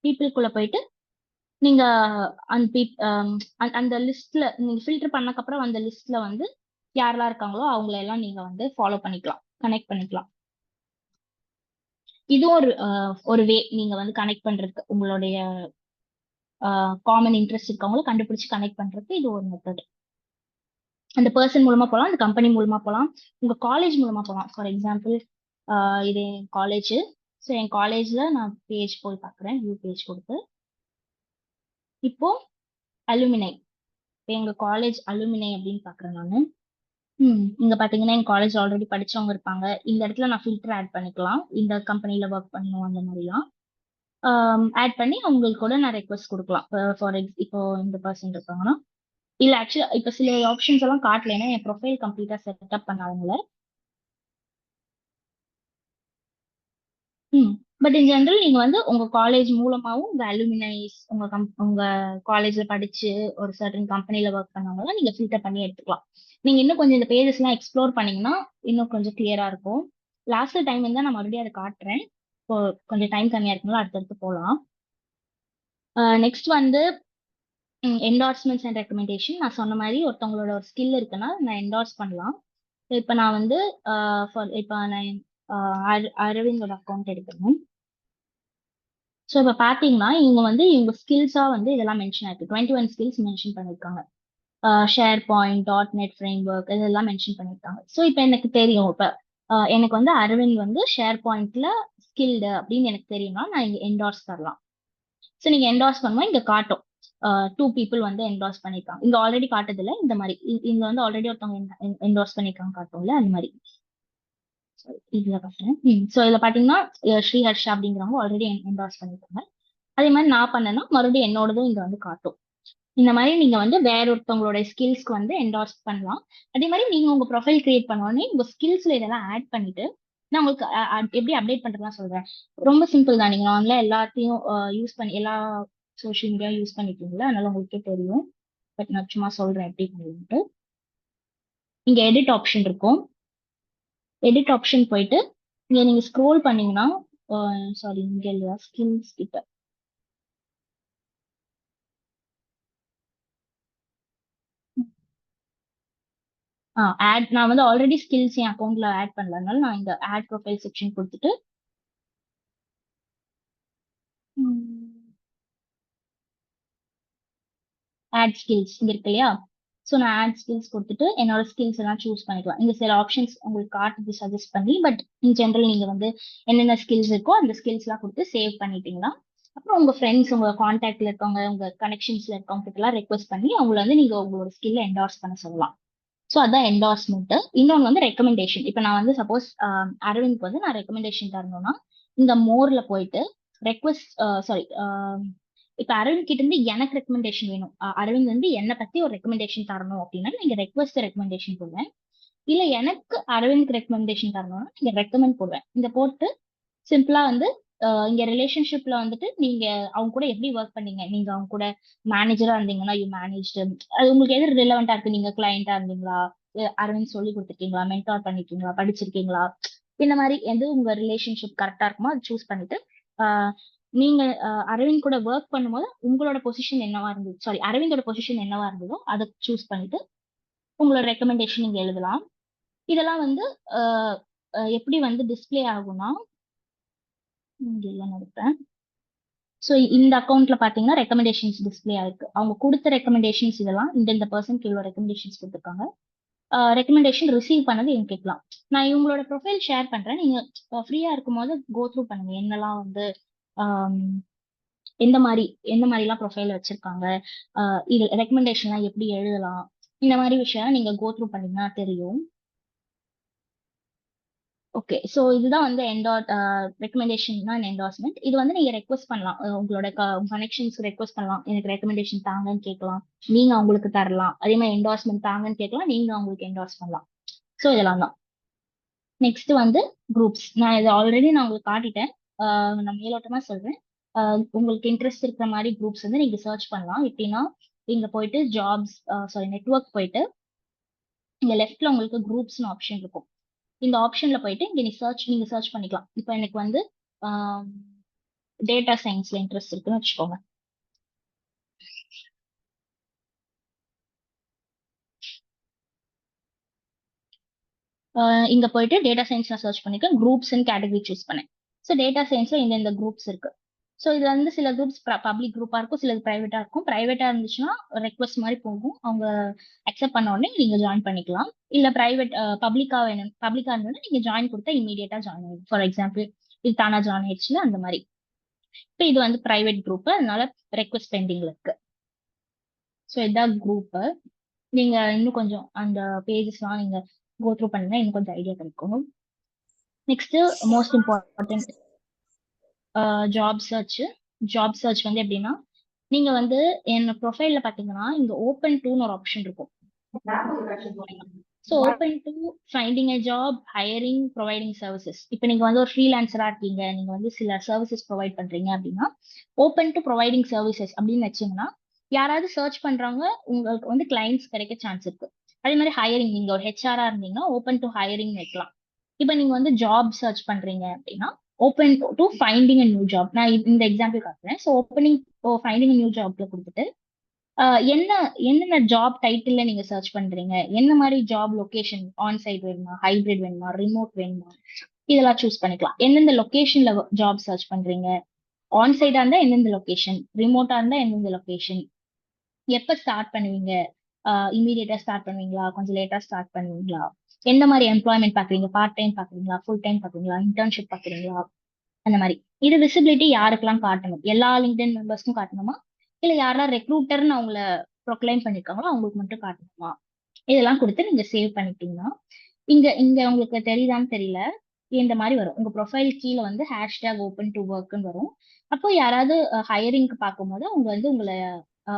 பீப்புளுக்குள்ள போயிட்டு நீங்க அந்த அந்த லிஸ்ட்ல நீங்க ஃபில்டர் பண்ணக்கப்புறம் அந்த லிஸ்ட்ல வந்து யாரெல்லாம் இருக்காங்களோ அவங்கள எல்லாம் நீங்க வந்து ஃபாலோ பண்ணிக்கலாம், கனெக்ட் பண்ணிக்கலாம். இது ஒரு வே நீங்க வந்து கனெக்ட் பண்றதுக்கு, உங்களுடைய காமன் இன்ட்ரெஸ்ட் இருக்கவங்கள கண்டுபிடிச்சு கனெக்ட் பண்றதுக்கு இது ஒரு மெத்தட். அந்த பர்சன் மூலமா போகலாம், அந்த கம்பெனி மூலமா போகலாம், உங்க காலேஜ் மூலமா போகலாம். ஃபார் எக்ஸாம்பிள் இது என் காலேஜ். ஸோ என் காலேஜ்ல நான் பேஜ் போய் பார்க்குறேன், வியூ பேஜ் கொடுத்து. இப்போ அலுமினை, எங்க காலேஜ் அலுமினை அப்படின்னு பாக்குறேன் நானு. இங்க பாத்தீங்கன்னா எங்க காலேஜ் ஆல்ரெடி படிச்சவங்க இருப்பாங்க. இந்த இடத்துல நான் ஃபில்டர் ஆட் பண்ணிக்கலாம், இந்த கம்பெனில ஒர்க் பண்ணணும் அந்த மாதிரிலாம் ஆட் பண்ணி அவங்களுக்கு கூட நான் ரெக்வஸ்ட் கொடுக்கலாம். ஃபார் இப்போ இந்த பர்சன் இருக்காங்கன்னா இல்ல ஆக்சுவலா இப்ப சில ஆப்ஷன்ஸ் எல்லாம் காட்டல, ஏன்னா என் ப்ரொஃபைல் கம்ப்ளீட்டா செட்டப் பண்ணாதனால. பட் இன் ஜெனரல் நீங்க வந்து உங்க காலேஜ் மூலமாவும் உங்க அலுமினைஸ் உங்க காலேஜ்ல படிச்சு ஒரு சர்டன் கம்பெனில ஒர்க் பண்ணவங்க நீங்க ஃபில்டர் பண்ணி எடுத்துக்கலாம். நீங்க இன்னும் கொஞ்சம் இந்த பேஜஸ் எல்லாம் எக்ஸ்ப்ளோர் பண்ணீங்கன்னா இன்னும் கொஞ்சம் கிளியரா இருக்கும். லாஸ்ட் டைம் இருந்தா நான் மறுபடியும் அதை காட்டுறேன். இப்போ கொஞ்சம் டைம் கம்மியா இருக்குனால அடுத்தடுத்து போகலாம். நெக்ஸ்ட் வந்து என்டார்ஸ்மெண்ட்ஸ் அண்ட் ரெக்கமெண்டேஷன். நான் சொன்ன மாதிரி ஒருத்தவங்களோட ஒரு ஸ்கில் இருக்குன்னா நான் என்டார்ஸ் பண்ணலாம். இப்போ நான் வந்து இப்போ நான் அரவிந்தோட அக்கௌண்ட் எடுக்கணும். ஸோ இப்போ பார்த்தீங்கன்னா இவங்க வந்து இவங்க ஸ்கில்ஸா வந்து இதெல்லாம் மென்ஷன் ஆயிருக்கு. 21 ஸ்கில்ஸ் மென்ஷன் பண்ணியிருக்காங்க. Share point, .NET frame work இதெல்லாம் மென்ஷன் பண்ணியிருக்காங்க. ஸோ இப்போ எனக்கு தெரியும், இப்போ எனக்கு வந்து அரவிந்த் வந்து ஷேர் பாயிண்ட்ல ஸ்கில்டு அப்படின்னு எனக்கு தெரியும்னா நான் இங்க என்டார்ஸ் தரலாம். ஸோ நீங்க என்டார்ஸ் பண்ணுவோம், இங்க காட்டும் 2 people வந்து என்டார்ஸ் பண்ணியிருக்காங்க. இங்க ஆல்ரெடி காட்டுதில்ல, இந்த மாதிரி இங்க வந்து ஆல்ரெடி ஒருத்தவங்க என்டார்ஸ் பண்ணியிருக்காங்க காட்டும்ல அந்த மாதிரி. இதுல காட்டுறேன். ஸோ இதுல பாத்தீங்கன்னா ஸ்ரீஹர்ஷா அப்படிங்கிறவங்க ஆல்ரெடி என்டார்ஸ் பண்ணியிருக்காங்க. அதே மாதிரி நான் பண்ணேன்னா மறுபடியும் என்னோடதும் இங்க வந்து காட்டும். இந்த மாதிரி நீங்க வந்து வேற ஒருத்தவங்களோட ஸ்கில்ஸ்க்கு வந்து என்டார்ஸ் பண்ணலாம். அதே மாதிரி நீங்க உங்க ப்ரொஃபைல் கிரியேட் பண்ணோடனே உங்க ஸ்கில்ஸ்ல இதெல்லாம் ஆட் பண்ணிட்டு நான் உங்களுக்கு எப்படி அப்டேட் பண்றதுலாம் சொல்றேன். ரொம்ப சிம்பிள் தான். நீங்க நார்மலா எல்லாத்தையும் யூஸ் பண்ணி எல்லா சோஷியல் மீடியா யூஸ் பண்ணிருக்கீங்களா, அதனால உங்களுக்கே தெரியும். பட் நான் சும்மா சொல்றேன் எப்படி பண்ணிட்டு. இங்க எடிட் ஆப்ஷன் இருக்கும். எடிட் ஆப்ஷன் போயிட்டு இங்க நீங்க ஸ்க்ரோல் பண்ணீங்கன்னா, சாரி இங்க இல்லையா, ஸ்கில்ஸ் கிட்ட ஆட், நான் வந்து ஆல்ரெடி ஸ்கில்ஸ் என் அக்கௌண்ட்ல ஆட் பண்ணலனால நான் இந்த ஆட் ப்ரொஃபைல் செக்ஷன் கொடுத்துட்டு ஆட் ஸ்கில்ஸ் இங்க இருக்கு இல்லையா, ஸோ நான் ஆட் ஸ்கில்ஸ் கொடுத்துட்டு என்னோட ஸ்கில்ஸ் எல்லாம் சூஸ் பண்ணிக்கலாம். இங்க சில ஆப்ஷன்ஸ் உங்களுக்கு காட்டுது சஜஸ்ட் பண்ணி, பட் இன் ஜென்ரல் நீங்க வந்து என்னென்ன ஸ்கில்ஸ் இருக்கோ அந்த ஸ்கில்ஸ் எல்லாம் கொடுத்து சேவ் பண்ணிட்டீங்கன்னா, அப்புறம் உங்க ஃப்ரெண்ட்ஸ், உங்க கான்டாக்ட்ல இருக்கவங்க, உங்க கனெக்ஷன்ஸ்ல இருக்கவங்க கிட்ட எல்லாம் ரெக்வஸ்ட் பண்ணி அவங்கள வந்து நீங்க உங்களோட ஸ்கில்ல என்டார்ஸ் பண்ண சொல்லலாம். ஸோ அதான் என்டார்ஸ்மெண்ட். இன்னொன்று வந்து ரெக்கமெண்டேஷன். இப்போ நான் வந்து சப்போஸ் அரவிந்த்க்கு வந்து நான் ரெக்கமெண்டேஷன் தரணும்னா இந்த மோர்ல போயிட்டு ரெக்வஸ்ட், சாரி, இப்போ அரவிந்த் கிட்ட இருந்து எனக்கு ரெக்கமெண்டேஷன் வேணும், அரவிந்த் வந்து என்னை பத்தி ஒரு ரெக்கமெண்டேஷன் தரணும் அப்படின்னா நீங்க ரெக்வஸ்ட் ரெக்கமெண்டேஷன் போடுவேன். இல்ல எனக்கு அரவிந்த்க்கு ரெக்கமெண்டேஷன் தரணும்னா நீங்க ரெக்கமெண்ட் போடுவேன். இந்த போட்டு சிம்பிளா வந்து இங்க ரிலேஷன்ஷிப்ல வந்துட்டு நீங்க அவங்க கூட எப்படி ஒர்க் பண்ணீங்க, நீங்க அவங்க கூட மேனேஜரா இருந்தீங்கன்னா யூ மேனேஜ்டு, அது உங்களுக்கு எது ரிலவெண்டா இருக்கு, நீங்க கிளையண்டா இருந்தீங்களா, அரவிந்த் சொல்லி கொடுத்துருக்கீங்களா, மென்டார் பண்ணிருக்கீங்களா, படிச்சிருக்கீங்களா, இந்த மாதிரி எது உங்க ரிலேஷன்ஷிப் கரெக்டா இருக்குமோ அது சூஸ் பண்ணிட்டு ஆஹ் நீங்க அரவிந்த் கூட ஒர்க் பண்ணும்போது உங்களோட பொசிஷன் என்னவா இருந்தது, சாரி அரவிந்தோட பொசிஷன் என்னவா இருந்ததோ அதை சூஸ் பண்ணிட்டு உங்களோட ரெக்கமெண்டேஷன் நீங்க எழுதலாம். இதெல்லாம் வந்து எப்படி வந்து டிஸ்பிளே ஆகும்னா இங்க எல்லாம் நடப்பேன். ஸோ இந்த அக்கௌண்ட்ல பாத்தீங்கன்னா ரெக்கமெண்டேஷன்ஸ் டிஸ்பிளே ஆயிருக்கு. அவங்க கொடுத்த ரெக்கமெண்டேஷன்ஸ் இதெல்லாம் இந்த பர்சன்ட் இவ்வளோ ரெக்கமெண்டேஷன்ஸ் கொடுத்துருக்காங்க. ரெக்கமெண்டேஷன் ரிசீவ் பண்ணது எங்க கேட்கலாம். நான் இவங்களோட ப்ரொஃபைல் ஷேர் பண்றேன், நீங்க ஃப்ரீயா இருக்கும்போது கோ த்ரூ பண்ணுங்க. என்னெல்லாம் வந்து ஆம், எந்த மாதிரி எந்த மாதிரிலாம் ப்ரொஃபைல் வச்சிருக்காங்க, இது ரெக்கமெண்டேஷன்லாம் எப்படி எழுதலாம், இந்த மாதிரி விஷயம் நீங்க கோ த்ரூ பண்ணீங்கன்னா தெரியும். ஓகே, ஸோ இதுதான் வந்து ரெக்கமெண்டேஷன் தான் என்டார்ஸ்மெண்ட். இது வந்து நீங்க ரெக்வஸ்ட் பண்ணலாம், உங்களோட கனெக்ஷன்ஸ் ரெக்வஸ்ட் பண்ணலாம், எனக்கு ரெக்கமெண்டேஷன் தாங்கன்னு கேட்கலாம், நீங்க அவங்களுக்கு தரலாம். அதே மாதிரி என்டார்ஸ்மெண்ட் தாங்கன்னு கேட்கலாம், நீங்க அவங்களுக்கு என்டார்ஸ் பண்ணலாம். ஸோ இதெல்லாம் தான். நெக்ஸ்ட் வந்து குரூப்ஸ். நான் இது ஆல்ரெடி நான் உங்களுக்கு காட்டிட்டேன், நான் மேலோட்டமா சொல்றேன். உங்களுக்கு இன்ட்ரெஸ்ட் இருக்கிற மாதிரி குரூப்ஸ் வந்து நீங்க சர்ச் பண்ணலாம். எப்படின்னா இங்க போயிட்டு ஜாப்ஸ், சாரி நெட்வொர்க் போயிட்டு இங்க லெஃப்ட்ல உங்களுக்கு குரூப்ஸ்னு ஆப்ஷன் இருக்கும். இந்த ஆப்ஷன்ல போயிட்டு இங்க நீங்க சர்ச் பண்ணிக்கலாம். இப்போ எனக்கு வந்து டேட்டா சயின்ஸ்ல இன்ட்ரெஸ்ட் இருக்குன்னு வச்சுக்கோங்க. இங்க போயிட்டு டேட்டா சயின்ஸ் நான் சர்ச் பண்ணிக்க குரூப்ஸ் கேட்டகரி சூஸ் பண்ணேன். ஸோ டேட்டா சயின்ஸ்ல இந்த குரூப்ஸ் இருக்கு. ஸோ இதுல வந்து சில குரூப்ஸ் பப்ளிக் குரூப்பா இருக்கும், சிலது பிரைவேட்டா இருக்கும். பிரைவேட்டா இருந்துச்சுன்னா ரெக்வஸ்ட் மாதிரி போகும், அவங்க அக்செப்ட் பண்ண உடனே நீங்க ஜாயின் பண்ணிக்கலாம். இல்ல பிரைவேட் பப்ளிக்கா வேணும், பப்ளிக்கா இருந்ததுன்னா நீங்க ஜாயின் கொடுத்தா இமீடியட்டா ஜாயின் ஆகும். ஃபார் எக்ஸாம்பிள் இது தானா ஜாயின் ஆயிடுச்சுல அந்த மாதிரி. இப்போ இது வந்து பிரைவேட் குரூப், அதனால ரெக்வஸ்ட் பெண்டிங்ல இருக்கு. ஸோ இதான் குரூப். நீங்க இன்னும் கொஞ்சம் அந்த பேஜஸ்லாம் நீங்க கோ த்ரூ பண்ணீங்கன்னா இன்னும் கொஞ்சம் ஐடியா கிடைக்கும். Next most important job search. Job search வந்து எப்படின்னா நீங்க வந்து என் ப்ரொஃபைல்ல பாத்தீங்கன்னா இங்க ஓப்பன் டுன்னு ஒரு ஆப்ஷன் இருக்கும். So open to finding a job, hiring, providing services. இப்போ நீங்க வந்து ஒரு ஃப்ரீலான்சரா இருக்கீங்க, நீங்க வந்து சில சர்வீசஸ் ப்ரொவைட் பண்றீங்க அப்படின்னா ஓப்பன் டு ப்ரொவைடிங் சர்வீசஸ் அப்படின்னு வச்சீங்கன்னா யாராவது சர்ச் பண்றாங்க, உங்களுக்கு வந்து கிளைண்ட்ஸ் கிடைக்க சான்ஸ் இருக்கு. அதே மாதிரி ஹையரிங், நீங்க ஒரு ஹெச்ஆரா இருந்தீங்கன்னா ஓப்பன் டு ஹையரிங் வைக்கலாம். இப்போ நீங்க வந்து ஜாப் சர்ச் பண்றீங்க அப்படின்னா open to finding a new job. நான் இந்த எக்ஸாம்பிள் காட்டுறேன். ஸோ ஓப்பனிங் ஃபைண்டிங் நியூ ஜாப்ல கொடுத்துட்டு என்ன என்னென்ன ஜாப் டைட்டில்ல நீங்க சர்ச் பண்றீங்க, என்ன மாதிரி ஜாப் லொகேஷன், ஆன் சைட் வேணுமா, ஹைபிரிட் வேணுமா, ரிமோட் வேணுமா, இதெல்லாம் சூஸ் பண்ணிக்கலாம். எந்தெந்த லொகேஷன்ல ஜாப் சர்ச் பண்றீங்க, ஆன் சைடா இருந்தா எந்தெந்த லொகேஷன், ரிமோட்டா இருந்தா எந்தெந்த லொகேஷன், எப்ப ஸ்டார்ட் பண்ணுவீங்க, இமீடியட்டா ஸ்டார்ட் பண்ணுவீங்களா, கொஞ்சம் லேட்டா ஸ்டார்ட் பண்ணுவீங்களா, எந்த மாதிரி எம்ப்ளாய்மெண்ட் பாக்குறீங்க, பார்ட் டைம் பாக்குறீங்களா, ஃபுல் டைம் பாக்குறீங்களா, இன்டர்ன்ஷிப் பாக்குறீங்களா, அந்த மாதிரி. இது விசிபிலிட்டி யாருக்கெல்லாம் காட்டணும், எல்லா லிங்க்டின் மெம்பர்ஸ்க்கும் காட்டணுமா, இல்ல யாரெல்லாம் ரெக்ரூட்டர்னு அவங்கள ப்ரொக்ளைம் பண்ணிருக்காங்களோ அவங்களுக்கு மட்டும் காட்டணுமா, இதெல்லாம் கொடுத்து நீங்க சேவ் பண்ணிட்டீங்கன்னா இங்க இங்க உங்களுக்கு தெரியுதான்னு தெரியல, இந்த மாதிரி வரும். உங்க ப்ரொஃபைல் கீழே வந்து ஹேஷ்டேக் ஓப்பன் டு ஒர்க்னு வரும். அப்போ யாராவது ஹையரிங்க்கு பார்க்கும்போது அவங்க வந்து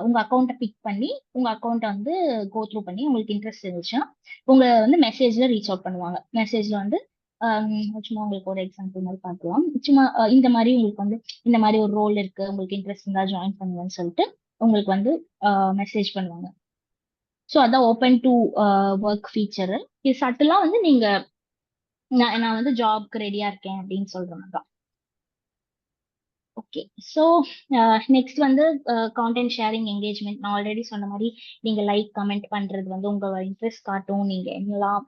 உங்க அக்கௌண்ட்டை பிக் பண்ணி உங்க அக்கௌண்ட்டை வந்து கோ த்ரூ பண்ணி உங்களுக்கு இன்ட்ரெஸ்ட் இருந்துச்சுன்னா உங்களை வந்து மெசேஜ்ல ரீச் அவுட் பண்ணுவாங்க. மெசேஜ்ல வந்து சும்மா உங்களுக்கு ஒரு எக்ஸாம்பிள் மாதிரி பார்க்கலாம். சும்மா இந்த மாதிரி உங்களுக்கு வந்து இந்த மாதிரி ஒரு ரோல் இருக்கு, உங்களுக்கு இன்ட்ரெஸ்ட் இருந்தா ஜாயின் பண்ணுங்கன்னு சொல்லிட்டு உங்களுக்கு வந்து மெசேஜ் பண்ணுவாங்க. ஸோ அதான் ஓப்பன் டு ஒர்க் ஃபீச்சர். இது சட்டலா வந்து நீங்க நான் வந்து ஜாப்க்கு ரெடியா இருக்கேன் அப்படின்னு சொல்றேன் தான். ஓகே. ஸோ நெக்ஸ்ட் வந்து கான்டென்ட் ஷேரிங் என்கேஜ்மெண்ட். நான் ஆல்ரெடி சொன்ன மாதிரி நீங்க லைக் கமெண்ட் பண்றது வந்து உங்களோட இன்ட்ரெஸ்ட் காட்டும். நீங்க என்னெல்லாம்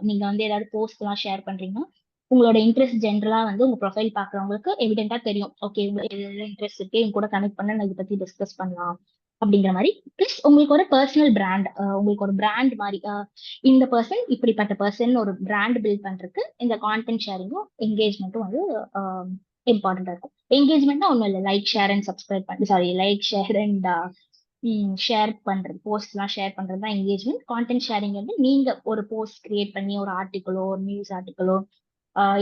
நீங்க வந்து ஏதாவது போஸ்ட் எல்லாம் ஷேர் பண்றீங்கன்னா உங்களோட இன்ட்ரெஸ்ட் ஜென்ரலா வந்து உங்க ப்ரொஃபைல் பாக்குறவங்களுக்கு எவிடென்ட்டா தெரியும். ஓகே, உங்களுக்கு இன்ட்ரெஸ்ட் இருக்கு, என் கூட கனெக்ட் பண்ண நான் இதை பத்தி டிஸ்கஸ் பண்ணலாம் அப்படிங்கிற மாதிரி. பிளஸ் உங்களுக்கு ஒரு பர்சனல் பிராண்ட், உங்களுக்கு ஒரு பிராண்ட் மாதிரி இந்த பர்சன் இப்படிப்பட்ட பர்சன் ஒரு பிராண்ட் பில்ட் பண்றதுக்கு இந்த கான்டென்ட் ஷேரிங்கும் என்கேஜ்மெண்ட்டும் வந்து இம்பார்ட்டண்டா இருக்கும். என்கேஜ்மெண்ட்னா ஒன்றும் இல்லை, லைக் ஷேர் அண்ட் சப்ஸ்கிரைப் பண்ணி sorry like share and share பண்றது, போஸ்ட் எல்லாம் ஷேர் பண்றது தான் என்கேஜ்மெண்ட். கான்டென்ட் ஷேரிங் வந்து நீங்க ஒரு போஸ்ட் கிரியேட் பண்ணி ஒரு ஆர்டிக்கலோ ஒரு நியூஸ் ஆர்டிக்கலோ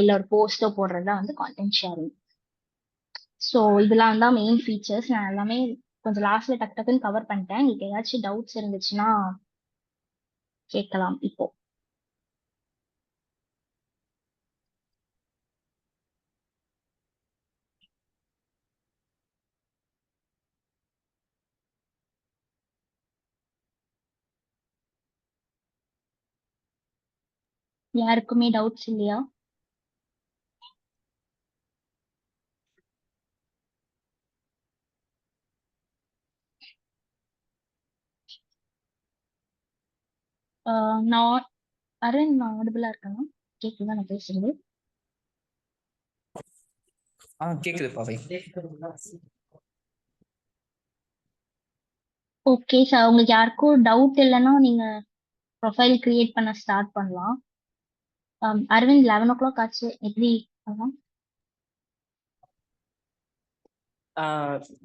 இல்ல ஒரு போஸ்டோ போடுறது தான் வந்து கான்டென்ட் ஷேரிங். ஸோ இதெல்லாம் தான் மெயின் ஃபீச்சர்ஸ். நான் எல்லாமே கொஞ்சம் லாஸ்ட்ல டக்கு டக்குன்னு கவர் பண்ணிட்டேன். உங்களுக்கு ஏதாச்சும் டவுட்ஸ் இருந்துச்சுன்னா கேட்கலாம் இப்போ. யாருக்குமே டவுட்ஸ் இல்லையா? நான் அருண், நான் ஆடிபிளா இருக்கேன், கேக்குதா நான் பேசுறது? கேக்குது பாவை. ஓகே சார், உங்களுக்கு யாருக்கும் டவுட் இல்லைன்னா நீங்க ப்ரொஃபைல் கிரியேட் பண்ண ஸ்டார்ட் பண்ணலாம். அரவிந்த் 11 o'clock ஆச்சு, எப்படி பண்ணலாம்?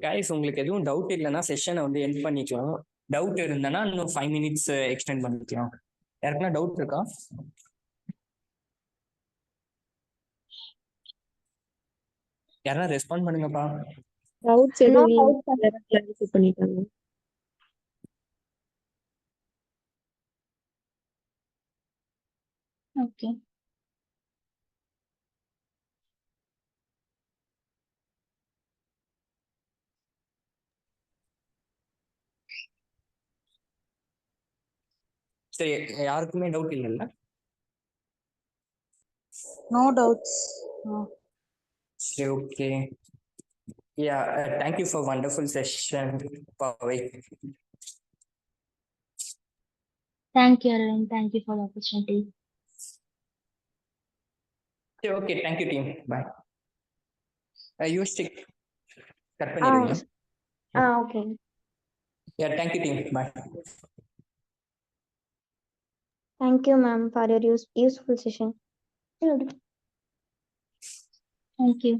கைஸ் உங்களுக்கு எதுவும் டவுட் இல்லைன்னா செஷனை வந்து எண்ட் பண்ணிக்கலாம். டவுட் இருந்தனா இன்னும் 5 minutes எக்ஸ்டெண்ட் பண்ணிக்கலாம். யாருக்குன்னா டவுட் இருக்கா? யாரா ரெஸ்பாண்ட் பண்ணுங்கப்பா. டவுட்ஸ் எதுவும் கிளாரிஃபை பண்ணிட்டாங்க. ஓகே. சரி, யாருக்குமே டவுட் இல்லைல்ல? No doubts. சரி, okay. Yeah, thank you for wonderful session Paavai. Thank you Aravind, thank you for the opportunity. சரி, ஓகே, தேங்க்யூ டீம், பாய். யூஸ்டிக் கட் பண்ணிடுங்க. Okay. Yeah, thank you team, bye. Thank you, ma'am, for your useful session. Thank you.